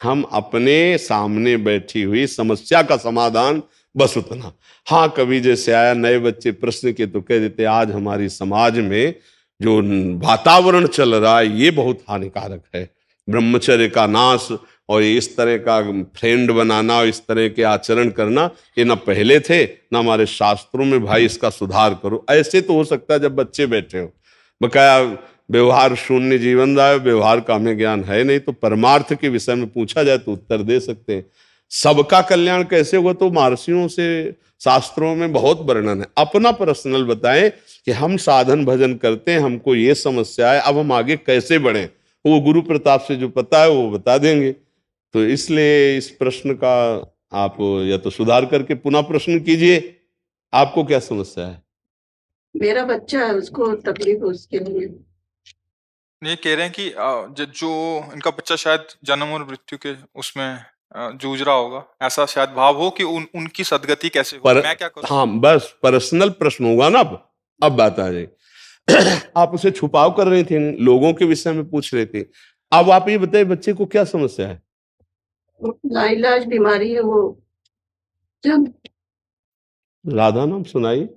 हम अपने सामने बैठी हुई समस्या का समाधान, बस उतना। हाँ, कभी जैसे आया नए बच्चे प्रश्न के तो कह देते, आज हमारी समाज में जो वातावरण चल रहा है ये बहुत हानिकारक है, ब्रह्मचर्य का नाश और इस तरह का फ्रेंड बनाना और इस तरह के आचरण करना, ये ना पहले थे ना हमारे शास्त्रों में। भाई, इसका सुधार करो। ऐसे तो हो सकता है जब बच्चे बैठे हो, बकाया व्यवहार शून्य जीवन दाय, व्यवहार का हमें ज्ञान है नहीं, तो परमार्थ के विषय में पूछा जाए तो उत्तर दे सकते हैं। सबका कल्याण कैसे होगा तो महर्षियों से शास्त्रों में बहुत वर्णन है। अपना पर्सनल बताएं कि हम साधन भजन करते हैं, हमको ये समस्या है, अब हम आगे कैसे बढ़ें, वो गुरु प्रताप से जो पता है वो बता देंगे। तो इसलिए इस प्रश्न का आप या तो सुधार करके पुनः प्रश्न कीजिए, आपको क्या समस्या है? मेरा बच्चा है, उसको तकलीफ है उसके लिए। ये कह रहे हैं कि जो इनका बच्चा शायद जन्म और मृत्यु के उसमें जूझ रहा होगा, ऐसा शायद भाव हो कि उनकी सदगति कैसे हो, मैं क्या करूं? हाँ, बस पर्सनल प्रश्न होगा ना। अब बात आ जाए आप उसे छुपाव कर रही थी, लोगों के विषय में पूछ रहे थे। अब आप ये बताइए बच्चे को क्या समस्या है? लाइलाज बीमारी है वो। जब राधा नाम सुनाइए,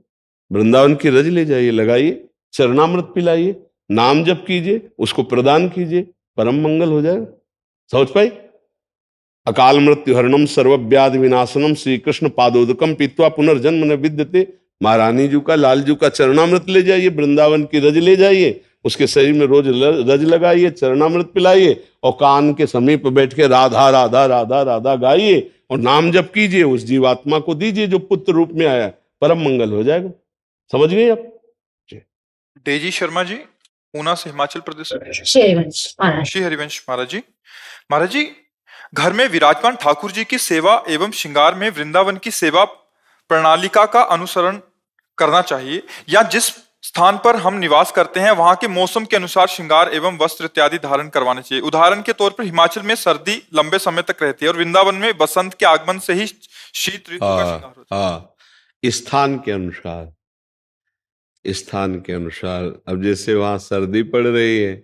वृंदावन की रज ले जाइए, लगाइए, चरणामृत पिलाइए, नाम जप कीजिए, उसको प्रदान कीजिए, परम मंगल हो जाएगा। समझ पाई? अकाल मृत्यु हरणम सर्वव्याधि विनाशनम श्री कृष्ण पादोदकम पीत्वा पुनर्जन्म न विद्यते। महारानी जी का, लाल जी का चरणामृत ले जाइए, वृंदावन की रज ले जाइए, उसके शरीर में रोज रज लगाइए, चरणामृत पिलाइए और कान के समीप बैठ के राधा राधा राधा राधा गाइए और नाम जप कीजिए, उस जीवात्मा को दीजिए जो पुत्र रूप में आया, परम मंगल हो जाएगा। समझ गए आप? डेजी शर्मा जी, ऊना से, हिमाचल प्रदेश से। श्री हरिवंश महाराज जी, घर में विराजमान ठाकुर जी की सेवा एवं श्रृंगार में वृंदावन की सेवा प्रणालिका का अनुसरण करना चाहिए, या जिस स्थान पर हम निवास करते हैं वहां के मौसम के अनुसार श्रृंगार एवं वस्त्र इत्यादि धारण करवाने चाहिए? उदाहरण के तौर पर हिमाचल में सर्दी लंबे समय तक रहती है और वृंदावन में बसंत के आगमन से ही शीत ऋतु का श्रृंगार होता है। हाँ, स्थान के अनुसार, स्थान के अनुसार। अब जैसे वहां सर्दी पड़ रही है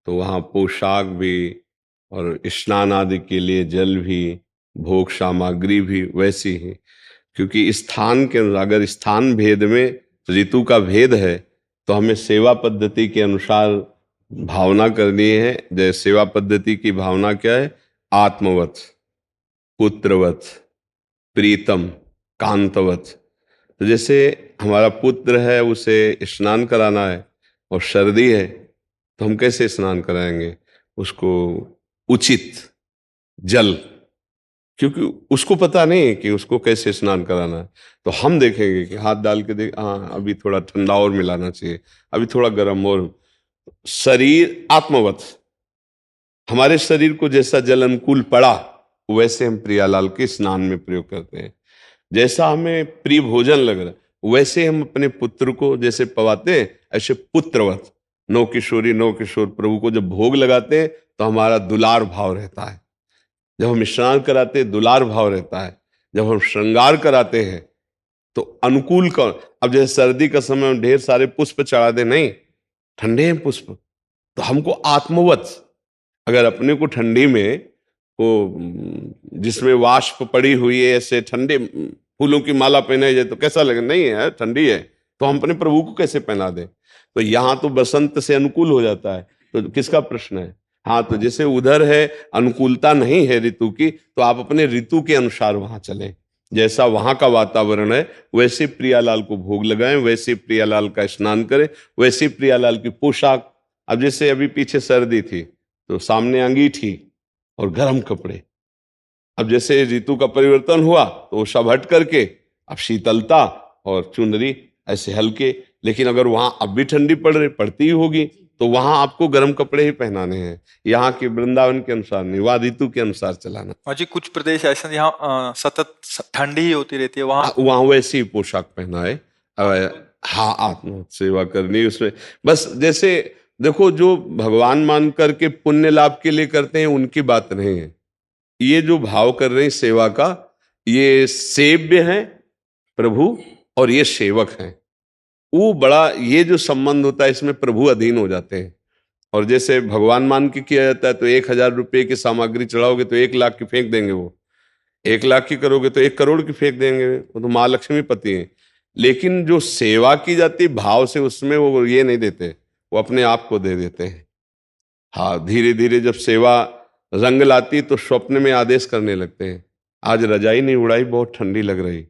तो वहां पोशाक भी और स्नान आदि के लिए जल भी, भोग सामग्री भी वैसी ही, क्योंकि स्थान के अनुसार, अगर स्थान भेद में ऋतु का भेद है तो हमें सेवा पद्धति के अनुसार भावना करनी है। जैसे सेवा पद्धति की भावना क्या है? आत्मवत, पुत्रवत, प्रीतम, कांतवत। तो जैसे हमारा पुत्र है, उसे स्नान कराना है और सर्दी है तो हम कैसे स्नान कराएंगे? उसको उचित जल, क्योंकि उसको पता नहीं है कि उसको कैसे स्नान कराना है, तो हम देखेंगे कि हाथ डाल के देख, हाँ अभी थोड़ा ठंडा और मिलाना चाहिए, अभी थोड़ा गर्म और। शरीर आत्मवत, हमारे शरीर को जैसा जल अनुकूल पड़ा वैसे हम प्रियालाल के स्नान में प्रयोग करते हैं। जैसा हमें प्रिय भोजन लग रहा है वैसे हम अपने पुत्र को जैसे पवाते हैं, ऐसे पुत्रवत नौ किशोरी नौ किशोर प्रभु को जब भोग लगाते हैं तो हमारा दुलार भाव रहता है। जब हम स्नान कराते हैं दुलार भाव रहता है। जब हम श्रृंगार कराते हैं तो अनुकूल कौन? अब जैसे सर्दी का समय हम ढेर सारे पुष्प चढ़ा दे, नहीं, ठंडे हैं पुष्प, तो हमको आत्मवत, अगर अपने को ठंडी में वो जिसमें वाष्प पड़ी हुई है ऐसे ठंडे फूलों की माला पहनाई जाए तो कैसा लगे? नहीं है, ठंडी है, तो हम अपने प्रभु को कैसे पहना दें? तो यहाँ तो बसंत से अनुकूल हो जाता है, तो किसका प्रश्न है? हाँ, तो जैसे उधर है अनुकूलता नहीं है ऋतु की, तो आप अपने ऋतु के अनुसार वहां चलें। जैसा वहां का वातावरण है वैसे प्रियालाल को भोग लगाएं, वैसे प्रियालाल का स्नान करें, वैसे प्रियालाल की पोशाक। अब जैसे अभी पीछे सर्दी थी तो सामने अंगीठी और गर्म कपड़े। अब जैसे ऋतु का परिवर्तन हुआ तो वो सब हट करके अब शीतलता और चुनरी ऐसे हल्के। लेकिन अगर वहां अब भी ठंडी पड़ती ही होगी तो वहां आपको गर्म कपड़े ही पहनाने हैं। यहाँ के वृंदावन के अनुसार नहीं, वहां ऋतु के अनुसार चलाना। और जी कुछ प्रदेश ऐसे हैं जहाँ सतत ठंडी ही होती रहती है, वहां वैसी ही पोशाक पहना है। हाँ, आत्म सेवा करनी उसमें। बस जैसे देखो, जो भगवान मान करके पुण्य लाभ के लिए करते हैं उनकी बात नहीं है। ये जो भाव कर रहे हैं सेवा का, ये सेव्य है प्रभु और ये सेवक हैं। वो बड़ा, ये जो संबंध होता है इसमें प्रभु अधीन हो जाते हैं। और जैसे भगवान मान के किया जाता है तो 1000 रुपये की सामग्री चढ़ाओगे तो 1 लाख की फेंक देंगे, वो 1 लाख की करोगे तो 1 करोड़ की फेंक देंगे, वो तो माँ लक्ष्मी पति हैं। लेकिन जो सेवा की जाती भाव से, उसमें वो ये नहीं देते, वो अपने आप को दे देते हैं। हाँ, धीरे धीरे जब सेवा रंग लाती तो स्वप्न में आदेश करने लगते हैं, आज रजाई नहीं उड़ाई, बहुत ठंडी लग रही।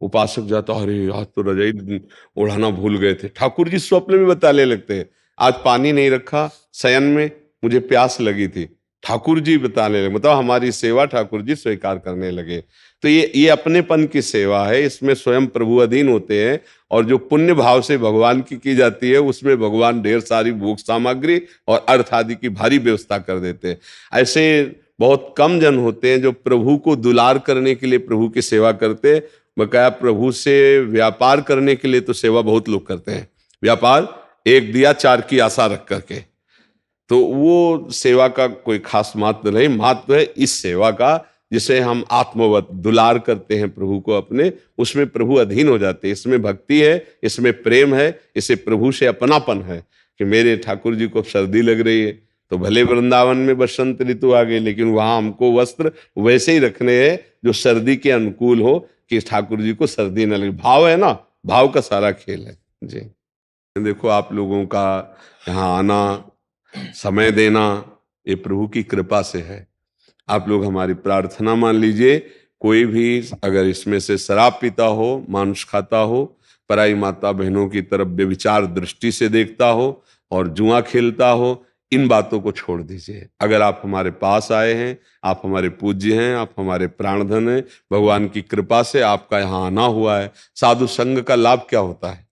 उपासक जाता, अरे आज तो रजाई उड़ाना भूल गए थे। ठाकुर जी स्वप्न में बताने लगते हैं, आज पानी नहीं रखा शयन में, मुझे प्यास लगी थी, ठाकुर जी बताने लगे, मतलब हमारी सेवा ठाकुर जी स्वीकार करने लगे। तो ये अपनेपन की सेवा है, इसमें स्वयं प्रभु अधीन होते हैं, और जो पुण्य भाव से भगवान की जाती है उसमें भगवान ढेर सारी भोग सामग्री और अर्थ आदि की भारी व्यवस्था कर देते हैं। ऐसे बहुत कम जन होते हैं जो प्रभु को दुलार करने के लिए प्रभु की सेवा करते हैं। बकाया प्रभु से व्यापार करने के लिए तो सेवा बहुत लोग करते हैं, व्यापार एक दिया चार की आशा रख करके, तो वो सेवा का कोई खास महत्व नहीं। महत्व है इस सेवा का जिसे हम आत्मवत दुलार करते हैं प्रभु को अपने, उसमें प्रभु अधीन हो जाते हैं। इसमें भक्ति है, इसमें प्रेम है, इसे प्रभु से अपनापन है कि मेरे ठाकुर जी को सर्दी लग रही है तो भले वृंदावन में बसंत ऋतु आ गई, लेकिन वहां हमको वस्त्र वैसे ही रखने हैं जो सर्दी के अनुकूल हो कि ठाकुर जी को सर्दी न लगे। भाव है ना, भाव का सारा खेल है जी। देखो आप लोगों का यहाँ आना, समय देना, ये प्रभु की कृपा से है। आप लोग हमारी प्रार्थना मान लीजिए, कोई भी अगर इसमें से शराब पीता हो, मांस खाता हो, पराई माता बहनों की तरफ बेविचार दृष्टि से देखता हो और जुआ खेलता हो, इन बातों को छोड़ दीजिए। अगर आप हमारे पास आए हैं, आप हमारे पूज्य हैं, आप हमारे प्राणधन हैं, भगवान की कृपा से आपका यहाँ आना हुआ है। साधु संग का लाभ क्या होता है?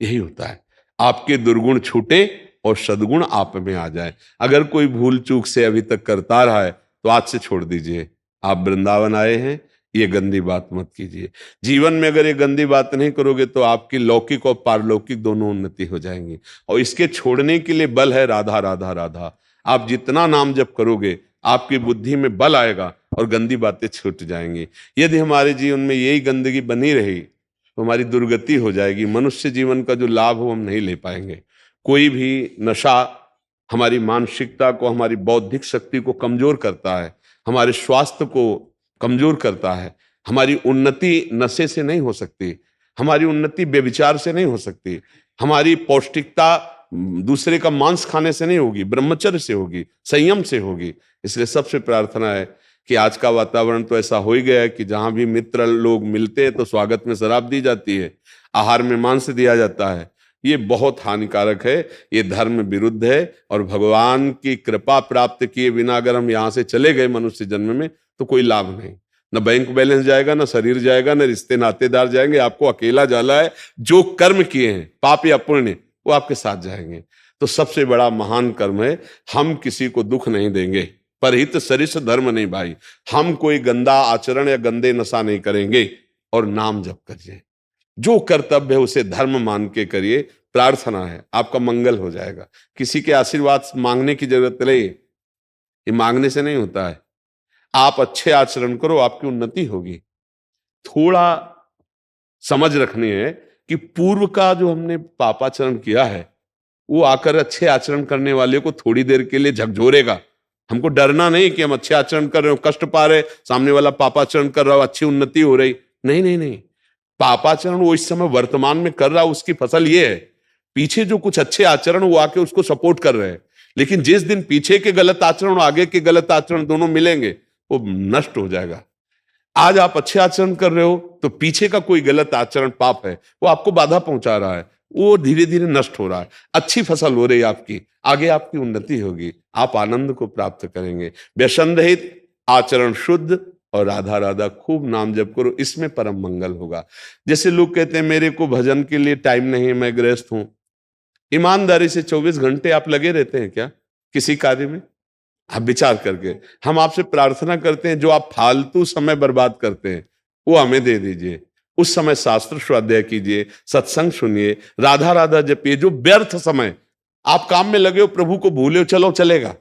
यही होता है आपके दुर्गुण छूटे और सद्गुण आप में आ जाए। अगर कोई भूल चूक से अभी तक करता रहा है तो आज से छोड़ दीजिए। आप वृंदावन आए हैं, ये गंदी बात मत कीजिए। जीवन में अगर ये गंदी बात नहीं करोगे तो आपकी लौकिक और पारलौकिक दोनों उन्नति हो जाएंगी। और इसके छोड़ने के लिए बल है राधा राधा राधा। आप जितना नाम जप करोगे आपकी बुद्धि में बल आएगा और गंदी बातें छूट जाएंगी। यदि हमारे जीवन में यही गंदगी बनी रही तो हमारी दुर्गति हो जाएगी। मनुष्य जीवन का जो लाभ हो हम नहीं ले पाएंगे। कोई भी नशा हमारी मानसिकता को, हमारी बौद्धिक शक्ति को कमजोर करता है, हमारे स्वास्थ्य को कमजोर करता है। हमारी उन्नति नशे से नहीं हो सकती, हमारी उन्नति बेविचार से नहीं हो सकती, हमारी पौष्टिकता दूसरे का मांस खाने से नहीं होगी, ब्रह्मचर्य से होगी, संयम से होगी। इसलिए सबसे प्रार्थना है कि आज का वातावरण तो ऐसा हो ही गया है कि जहां भी मित्र लोग मिलते हैं तो स्वागत में शराब दी जाती है, आहार में मांस दिया जाता है। ये बहुत हानिकारक है, ये धर्म विरुद्ध है। और भगवान की कृपा प्राप्त किए बिना अगर हम यहाँ से चले गए मनुष्य जन्म में तो कोई लाभ नहीं। न बैंक बैलेंस जाएगा, न शरीर जाएगा, न रिश्ते नातेदार जाएंगे, आपको अकेला जाला है। जो कर्म किए हैं पाप या पुण्य वो आपके साथ जाएंगे। तो सबसे बड़ा महान कर्म है, हम किसी को दुख नहीं देंगे। परहित सरिस धर्म नहीं भाई, हम कोई गंदा आचरण या गंदे नशा नहीं करेंगे और नाम जप करिए। जो कर्तव्य है उसे धर्म मान के करिए। प्रार्थना है आपका मंगल हो जाएगा। किसी के आशीर्वाद मांगने की जरूरत नहीं, ये मांगने से नहीं होता है। आप अच्छे आचरण करो, आपकी उन्नति होगी। थोड़ा समझ रखनी है कि पूर्व का जो हमने पापाचरण किया है वो आकर अच्छे आचरण करने वाले को थोड़ी देर के लिए झकझोरेगा। हमको डरना नहीं कि हम अच्छे आचरण कर रहे हो, कष्ट पा रहे, सामने वाला पापाचरण कर रहा हो, अच्छी उन्नति हो रही। नहीं नहीं नहीं, पापाचरण वो इस समय वर्तमान में कर रहा, उसकी फसल ये है। पीछे जो कुछ अच्छे आचरण वो आके उसको सपोर्ट कर रहे हैं, लेकिन जिस दिन पीछे के गलत आचरण और आगे के गलत आचरण दोनों मिलेंगे वो नष्ट हो जाएगा। आज आप अच्छे आचरण कर रहे हो तो पीछे का कोई गलत आचरण पाप है, वो आपको बाधा पहुंचा रहा है, वो धीरे धीरे नष्ट हो रहा है। अच्छी फसल हो रही है आपकी, आगे आपकी उन्नति होगी, आप आनंद को प्राप्त करेंगे। व्यसन रहित, आचरण शुद्ध और राधा राधा खूब नाम जप करो, इसमें परम मंगल होगा। जैसे लोग कहते हैं मेरे को भजन के लिए टाइम नहीं, मैं गृहस्थ हूं। ईमानदारी से 24 घंटे आप लगे रहते हैं क्या किसी कार्य में? आप विचार करके, हम आपसे प्रार्थना करते हैं जो आप फालतू समय बर्बाद करते हैं वो हमें दे दीजिए। उस समय शास्त्र स्वाध्याय कीजिए, सत्संग सुनिए, राधा राधा जपिए। जो व्यर्थ समय आप काम में लगे हो, प्रभु को भूले हो, चलो चलेगा।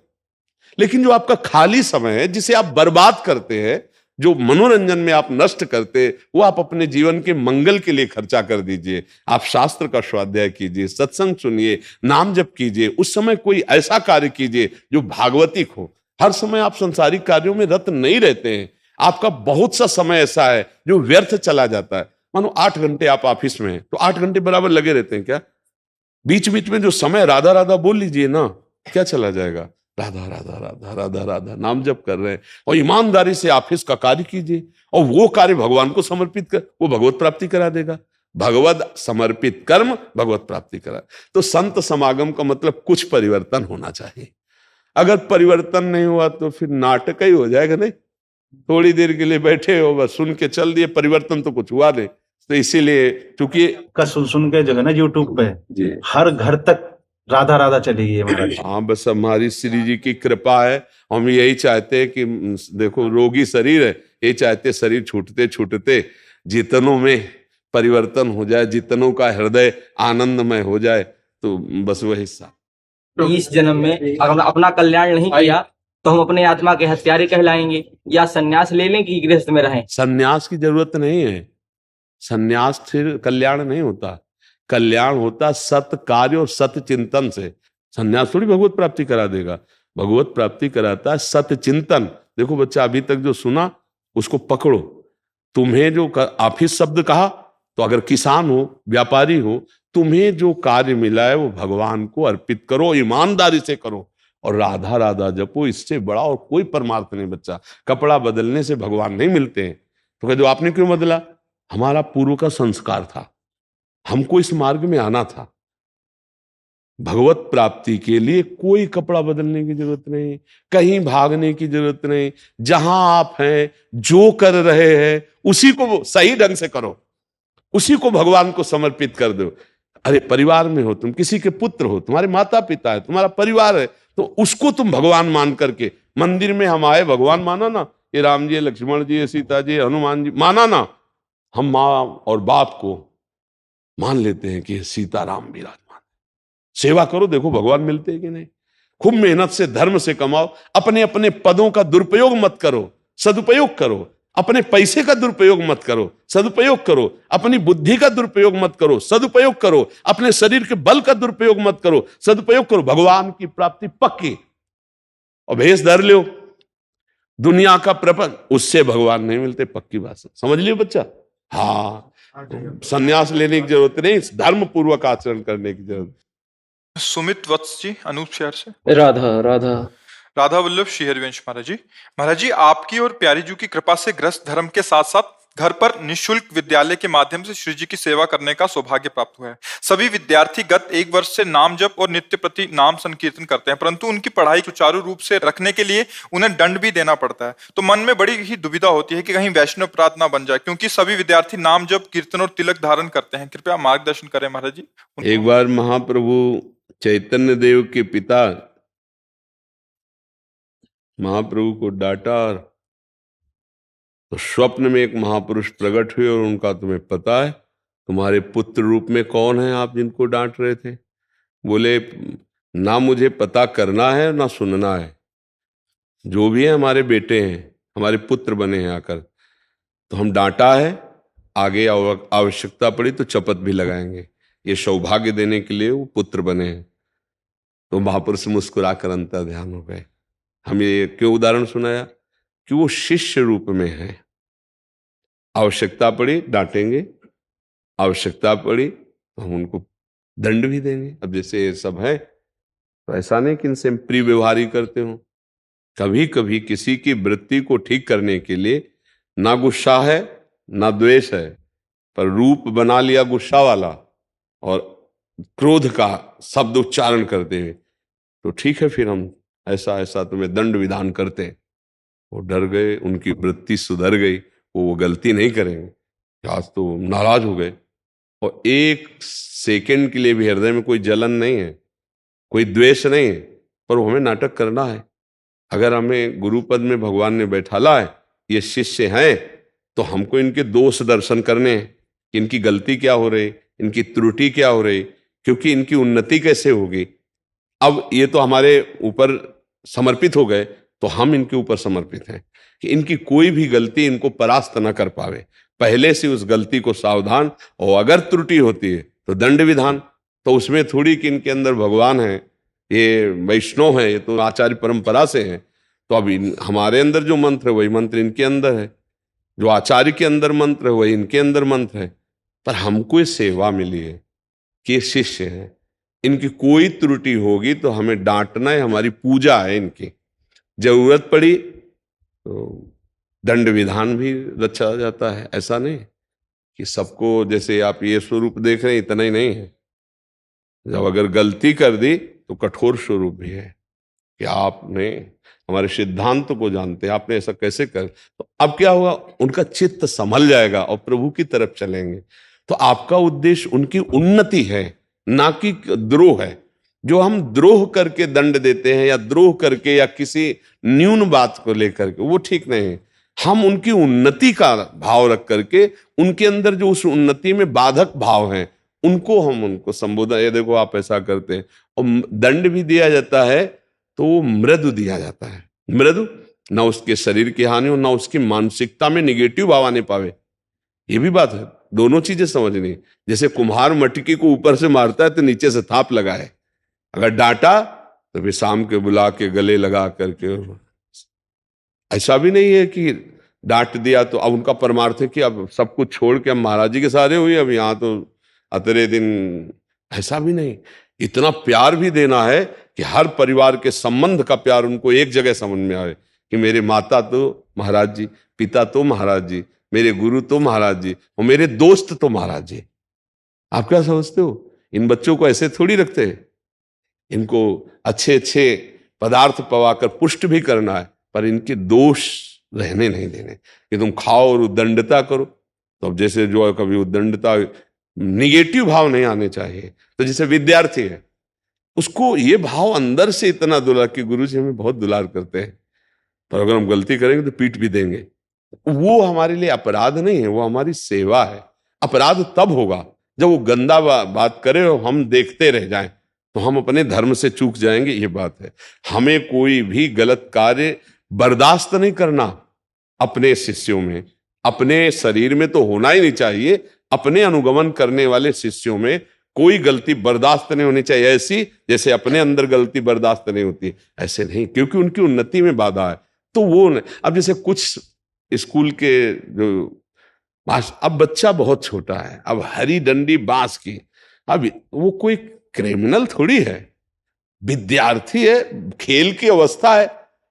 लेकिन जो आपका खाली समय है जिसे आप बर्बाद करते हैं, जो मनोरंजन में आप नष्ट करते, वो आप अपने जीवन के मंगल के लिए खर्चा कर दीजिए। आप शास्त्र का स्वाध्याय कीजिए, सत्संग सुनिए, नाम जप कीजिए। उस समय कोई ऐसा कार्य कीजिए जो भागवतिक हो। हर समय आप संसारिक कार्यों में रत नहीं रहते हैं। आपका बहुत सा समय ऐसा है जो व्यर्थ चला जाता है। मानो 8 घंटे आप ऑफिस में हैं तो 8 घंटे बराबर लगे रहते हैं क्या? बीच बीच में जो समय राधा राधा बोल लीजिए ना, क्या चला जाएगा? राधा राधा राधा राधा राधा नाम जप कर रहे हैं। और ईमानदारी से ऑफिस का कार्य कीजिए और वो कार्य भगवान को समर्पित कर, वो भगवत प्राप्ति करा देगा। भगवत समर्पित कर्म भगवत प्राप्ति करा। तो संत समागम का मतलब कुछ परिवर्तन होना चाहिए। अगर परिवर्तन नहीं हुआ तो फिर नाटक ही हो जाएगा। नहीं, थोड़ी देर के लिए बैठे हो, बस सुन के चल दिए, परिवर्तन तो कुछ हुआ नहीं। तो इसीलिए चूंकि का सुन के जो है ना यूट्यूब पे जी हर घर तक राधा राधा चली गई है महाराज। हाँ, बस हमारी श्री जी की कृपा है। हम यही चाहते हैं कि देखो रोगी शरीर है, ये चाहते शरीर छूटते छूटते जितनों में परिवर्तन हो जाए, जितनों का हृदय आनंदमय हो जाए, तो बस वही हिस्सा। इस जन्म में अगर हमने अपना कल्याण नहीं किया तो हम अपने आत्मा के हत्यारे कहलाएंगे, या सन्यास ले लें कि गृहस्थ में रहें। सन्यास की जरूरत नहीं है। सन्यास फिर कल्याण नहीं होता। कल्याण होता सत कार्य और सत चिंतन से। सन्यास थोड़ी भगवत प्राप्ति करा देगा। भगवत प्राप्ति कराता है सत चिंतन। देखो बच्चा, अभी तक जो सुना उसको पकड़ो। तुम्हें जो ऑफिस शब्द कहा, तो अगर किसान हो, व्यापारी हो, तुम्हें जो कार्य मिला है वो भगवान को अर्पित करो, ईमानदारी से करो और राधा राधा जपो। इससे बड़ा और कोई परमार्थ नहीं बच्चा। कपड़ा बदलने से भगवान नहीं मिलते हैं। तो कह दो आपने क्यों बदला? हमारा पूर्व का संस्कार था, हमको इस मार्ग में आना था। भगवत प्राप्ति के लिए कोई कपड़ा बदलने की जरूरत नहीं, कहीं भागने की जरूरत नहीं। जहां आप हैं, जो कर रहे हैं, उसी को सही ढंग से करो, उसी को भगवान को समर्पित कर दो। अरे परिवार में हो, तुम किसी के पुत्र हो, तुम्हारे माता पिता है, तुम्हारा परिवार है, तो उसको तुम भगवान मान करके, मंदिर में हम आए भगवान माना ना, ये राम जी, लक्ष्मण जी, सीता जी, हनुमान जी माना ना। हम माँ और बाप को मान लेते हैं कि सीताराम विराजमान। सेवा करो, देखो भगवान मिलते हैं कि नहीं। खूब मेहनत से, धर्म से कमाओ। अपने अपने पदों का दुरुपयोग मत करो, सदुपयोग करो। अपने पैसे का दुरुपयोग मत करो, सदुपयोग करो। अपनी बुद्धि का दुरुपयोग मत करो, सदुपयोग करो। अपने शरीर के बल का दुरुपयोग मत करो, सदुपयोग करो। भगवान की प्राप्ति पक्की। और भेष धर लो दुनिया का प्रपंच, उससे भगवान नहीं मिलते, पक्की बात समझ लियो बच्चा। हाँ, सन्यास लेने की जरूरत नहीं, धर्म पूर्वक आचरण करने की जरूरत। सुमित वत्स जी, अनूप शहर से। राधा राधा राधा वल्लभ श्री हरिवंश महाराज जी। महाराज जी, आपकी और प्यारी जी की कृपा से ग्रस्त धर्म के साथ साथ घर पर निःशुल्क विद्यालय के माध्यम से श्री जी की सेवा करने का सौभाग्य प्राप्त हुआ है। सभी विद्यार्थी गत 1 वर्ष से नाम जप और नित्य प्रति नाम संकीर्तन करते हैं, परंतु उनकी पढ़ाई सुचारू रूप से रखने के लिए उन्हें दंड भी देना पड़ता है। तो मन में बड़ी ही दुविधा होती है कि कहीं वैष्णव अपराध ना बन जाए, क्योंकि सभी विद्यार्थी नाम जप, कीर्तन और तिलक धारण करते हैं। कृपया मार्गदर्शन करें महाराज जी। एक बार महाप्रभु चैतन्य देव के पिता महाप्रभु को डांटा, और तो स्वप्न में एक महापुरुष प्रकट हुए और उनका तुम्हें पता है, तुम्हारे पुत्र रूप में कौन है आप जिनको डांट रहे थे? बोले ना मुझे पता करना है ना सुनना है, जो भी है हमारे बेटे हैं, हमारे पुत्र बने हैं आकर। तो हम डांटा है, आगे आवश्यकता पड़ी तो चपत भी लगाएंगे। ये सौभाग्य देने के लिए वो पुत्र बने हैं। तो महापुरुष मुस्कुरा कर अंतर ध्यान हो गए। हम ये क्यों उदाहरण सुनाया? कि वो शिष्य रूप में है। आवश्यकता पड़ी डांटेंगे, आवश्यकता पड़ी तो हम उनको दंड भी देंगे। अब जैसे ये सब है, तो ऐसा नहीं कि इनसे प्रिय व्यवहार ही करते हो। कभी कभी किसी की वृत्ति को ठीक करने के लिए ना गुस्सा है ना द्वेष है, पर रूप बना लिया गुस्सा वाला और क्रोध का शब्द उच्चारण करते हुए, तो ठीक है, फिर हम ऐसा ऐसा तुम्हें दंड विधान करते हैं। वो डर गए, उनकी वृत्ति सुधर गई, वो गलती नहीं करेंगे। आज तो नाराज हो गए, और 1 सेकंड के लिए भी हृदय में कोई जलन नहीं है, कोई द्वेष नहीं है, पर वो हमें नाटक करना है। अगर हमें गुरुपद में भगवान ने बैठाला है, ये शिष्य हैं, तो हमको इनके दोष दर्शन करने हैं कि इनकी गलती क्या हो रही, इनकी त्रुटि क्या हो रही, क्योंकि इनकी उन्नति कैसे होगी। अब ये तो हमारे ऊपर समर्पित हो गए, तो हम इनके ऊपर समर्पित हैं कि इनकी कोई भी गलती इनको परास्त न कर पावे। पहले से उस गलती को सावधान, और अगर त्रुटि होती है तो दंड विधान। तो उसमें थोड़ी कि इनके अंदर भगवान है, ये वैष्णव है, ये तो आचार्य परंपरा से है, तो अब हमारे अंदर जो मंत्र है वही मंत्र इनके अंदर है, जो आचार्य के अंदर मंत्र है वही इनके अंदर मंत्र है। पर हमको ये सेवा मिली है कि ये शिष्य है, इनकी कोई त्रुटि होगी तो हमें डांटना है, हमारी पूजा है इनकी। जरूरत पड़ी तो दंड विधान भी रचा जाता है, ऐसा नहीं। कि सबको जैसे आप ये स्वरूप देख रहे हैं इतना ही नहीं है, जब अगर गलती कर दी तो कठोर स्वरूप भी है कि आपने हमारे सिद्धांत को जानते हैं, आपने ऐसा कैसे कर, तो अब क्या हुआ, उनका चित्त संभल जाएगा और प्रभु की तरफ चलेंगे। तो आपका उद्देश्य उनकी उन्नति है, ना कि द्रोह है। जो हम द्रोह करके दंड देते हैं या द्रोह करके या किसी न्यून बात को लेकर के, वो ठीक नहीं है। हम उनकी उन्नति का भाव रख करके उनके अंदर जो उस उन्नति में बाधक भाव हैं उनको हम उनको संबोधन, ये देखो आप ऐसा करते हैं, और दंड भी दिया जाता है तो वो मृदु दिया जाता है। मृदु, ना उसके शरीर की हानि हो, ना उसकी मानसिकता में निगेटिव भाव आने पावे। ये भी बात है, दोनों चीजें समझनी। जैसे कुम्हार मटकी को ऊपर से मारता है तो नीचे से थाप लगाए, अगर डांटा तो फिर शाम के बुला के गले लगा करके। ऐसा भी नहीं है कि डांट दिया तो अब उनका परमार्थ है कि अब सब कुछ छोड़ के हम महाराज जी के सहारे हुए, अब यहाँ तो अतरे दिन, ऐसा भी नहीं। इतना प्यार भी देना है कि हर परिवार के संबंध का प्यार उनको एक जगह समझ में आए कि मेरे माता तो महाराज जी, पिता तो महाराज जी, मेरे गुरु तो महाराज जी, और मेरे दोस्त तो महाराज जी। आप क्या समझते हो, इन बच्चों को ऐसे थोड़ी रखते हैं। इनको अच्छे अच्छे पदार्थ पवाकर पुष्ट भी करना है, पर इनके दोष रहने नहीं देने कि तुम खाओ और उद्दंडता करो। तो अब जैसे जो है कभी उद्दंडता, निगेटिव भाव नहीं आने चाहिए। तो जैसे विद्यार्थी है, उसको ये भाव अंदर से इतना दुलार कि गुरु जी हमें बहुत दुलार करते हैं, पर अगर हम गलती करेंगे तो पीट भी देंगे। वो हमारे लिए अपराध नहीं है, वो हमारी सेवा है। अपराध तब होगा जब वो गंदा बात करे और हम देखते रह जाएं, तो हम अपने धर्म से चूक जाएंगे। ये बात है, हमें कोई भी गलत कार्य बर्दाश्त नहीं करना अपने शिष्यों में। अपने शरीर में तो होना ही नहीं चाहिए, अपने अनुगमन करने वाले शिष्यों में कोई गलती बर्दाश्त नहीं होनी चाहिए ऐसी जैसे अपने अंदर गलती बर्दाश्त नहीं होती, ऐसे नहीं, क्योंकि उनकी उन्नति में बाधा है। तो वो अब जैसे कुछ स्कूल के जो अब बच्चा बहुत छोटा है, अब हरी डंडी बांस की, अब वो कोई क्रिमिनल थोड़ी है, विद्यार्थी है, खेल की अवस्था है।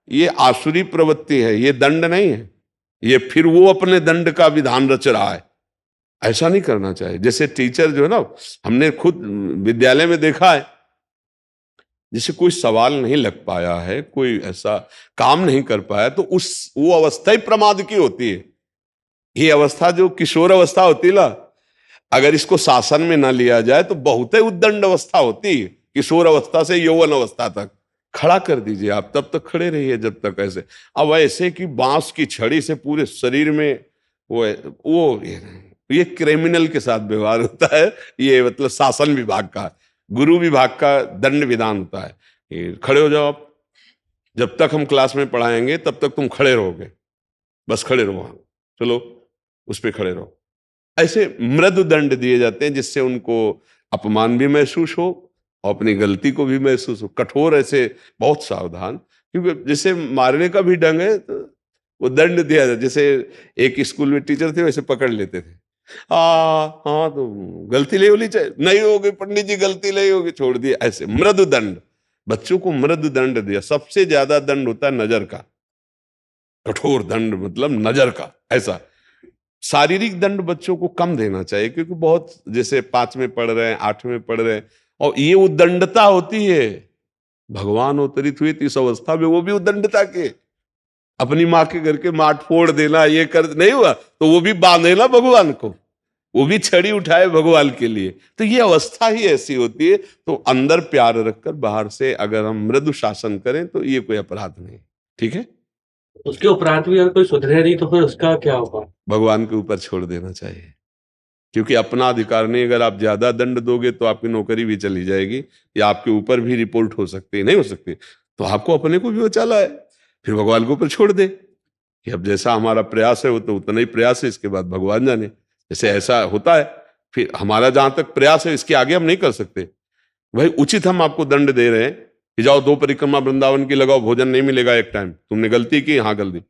ये आसुरी प्रवृत्ति है, ये दंड नहीं है। ये फिर वो अपने दंड का विधान रच रहा है, ऐसा नहीं करना चाहिए। जैसे टीचर जो है ना, हमने खुद विद्यालय में देखा है, जैसे कोई सवाल नहीं लग पाया है, कोई ऐसा काम नहीं कर पाया, तो वो अवस्था ही प्रमाद की होती है। ये अवस्था जो किशोर अवस्था होती है ना, अगर इसको शासन में ना लिया जाए तो बहुत ही उद्दंड अवस्था होती है। किशोर अवस्था से यौवन अवस्था तक खड़ा कर दीजिए आप, तब तक खड़े रहिए जब तक ऐसे। अब ऐसे कि बांस की छड़ी से पूरे शरीर में वो ये क्रिमिनल के साथ व्यवहार होता है। ये मतलब शासन विभाग का, गुरु विभाग का दंड विधान होता है। ये खड़े हो जाओ आप, जब तक हम क्लास में पढ़ाएंगे तब तक तुम खड़े रहोगे, बस खड़े रहो, चलो उस पर खड़े रहो। ऐसे मृदु दंड दिए जाते हैं जिससे उनको अपमान भी महसूस हो और अपनी गलती को भी महसूस हो। कठोर ऐसे बहुत सावधान, क्योंकि जैसे मारने का भी ढंग है तो वो दंड दिया जाता। जैसे एक स्कूल में टीचर थे, वैसे पकड़ लेते थे, हाँ तो गलती नहीं होनी चाहिए, नहीं होगी पंडित जी, गलती नहीं होगी, छोड़ दिया। ऐसे मृदु दंड, बच्चों को मृदु दंड दिया। सबसे ज्यादा दंड होता है नजर का, कठोर दंड मतलब नजर का। ऐसा शारीरिक दंड बच्चों को कम देना चाहिए, क्योंकि बहुत जैसे 5 में पढ़ रहे हैं, 8 में पढ़ रहे हैं, और ये उद्दंडता होती है। भगवान अवतरित हुए इस अवस्था में, वो भी उद्दंडता के, अपनी माँ के घर के माट फोड़ देना, ये कर नहीं हुआ तो वो भी बांधे ना भगवान को, वो भी छड़ी उठाए भगवान के लिए। तो ये अवस्था ही ऐसी होती है। तो अंदर प्यार रखकर बाहर से अगर हम मृदु शासन करें तो ये कोई अपराध नहीं, ठीक है। उसके उपरांत भी अगर कोई सुधरे नहीं तो फिर उसका क्या होगा? भगवान के ऊपर छोड़ देना चाहिए, क्योंकि अपना अधिकार नहीं। अगर आप ज्यादा दंड दोगे तो आपकी नौकरी भी चली जाएगी, या आपके ऊपर भी रिपोर्ट हो सकती है, नहीं हो सकती। तो आपको अपने को भी बचाना है, फिर भगवान के ऊपर छोड़ दे कि अब जैसा हमारा प्रयास है वो तो उतना ही प्रयास है, इसके बाद भगवान जाने। जैसे ऐसा होता है, फिर हमारा जहां तक प्रयास है इसके आगे हम नहीं कर सकते। भाई उचित हम आपको दंड दे रहे हैं कि जाओ 2 परिक्रमा वृंदावन की लगाओ, भोजन नहीं मिलेगा एक टाइम, तुमने गलती की, हाँ गलती।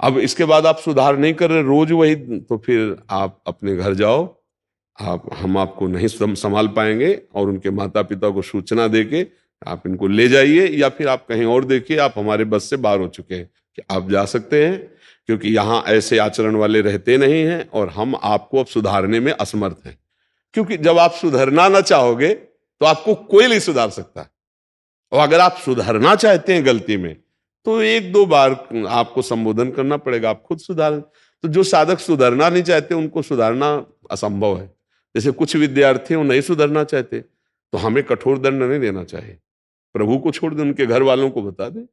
अब इसके बाद आप सुधार नहीं कर रहे, रोज वही, तो फिर आप अपने घर जाओ, हम आपको नहीं संभाल पाएंगे, और उनके माता पिता को सूचना देके आप इनको ले जाइए, या फिर आप कहीं और देखिए, आप हमारे बस से बाहर हो चुके हैं कि आप जा सकते हैं। क्योंकि यहाँ ऐसे आचरण वाले रहते नहीं हैं और हम आपको अब सुधारने में असमर्थ हैं। क्योंकि जब आप सुधरना ना चाहोगे तो आपको कोई नहीं सुधार सकता। और अगर आप सुधरना चाहते हैं गलती में तो एक दो बार आपको संबोधन करना पड़ेगा, आप खुद सुधार। तो जो साधक सुधरना नहीं चाहते उनको सुधारना असंभव है। जैसे कुछ विद्यार्थी वो नहीं सुधरना चाहते तो हमें कठोर दंड नहीं देना चाहिए, प्रभु को छोड़ दे, उनके घर वालों को बता दे।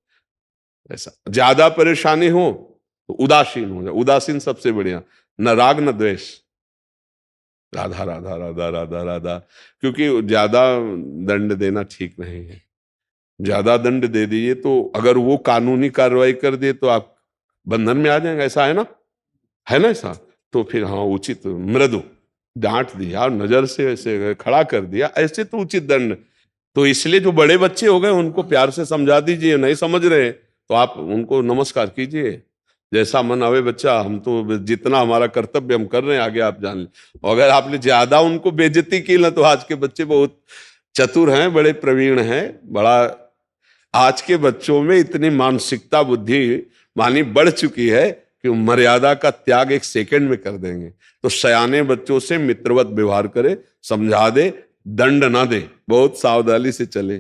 ऐसा ज्यादा परेशानी हो तो उदासीन हो जाए, उदासीन सबसे बढ़िया, न राग न द्वेष, राधा राधा राधा राधा राधा। क्योंकि ज्यादा दंड देना ठीक नहीं है। ज्यादा दंड दे दीजिए तो अगर वो कानूनी कार्रवाई कर दे तो आप बंधन में आ जाएंगे, ऐसा है ना, है ना ऐसा। तो फिर हाँ उचित मृदु डांट दिया, नजर से ऐसे खड़ा कर दिया, ऐसे तो उचित दंड। तो इसलिए जो बड़े बच्चे हो गए उनको प्यार से समझा दीजिए, नहीं समझ रहे तो आप उनको नमस्कार कीजिए, जैसा मन आवे बच्चा, हम तो जितना हमारा कर्तव्य हम कर रहे हैं, आगे आप जान लें। अगर आपने ज्यादा उनको बेइज्जती की ना, तो आज के बच्चे बहुत चतुर हैं, बड़े प्रवीण हैं, बड़ा आज के बच्चों में इतनी मानसिकता बुद्धि मानी बढ़ चुकी है कि मर्यादा का त्याग एक सेकंड में कर देंगे। तो सयाने बच्चों से मित्रवत व्यवहार करे, समझा दे, दंड ना दे, बहुत सावधानी से चले।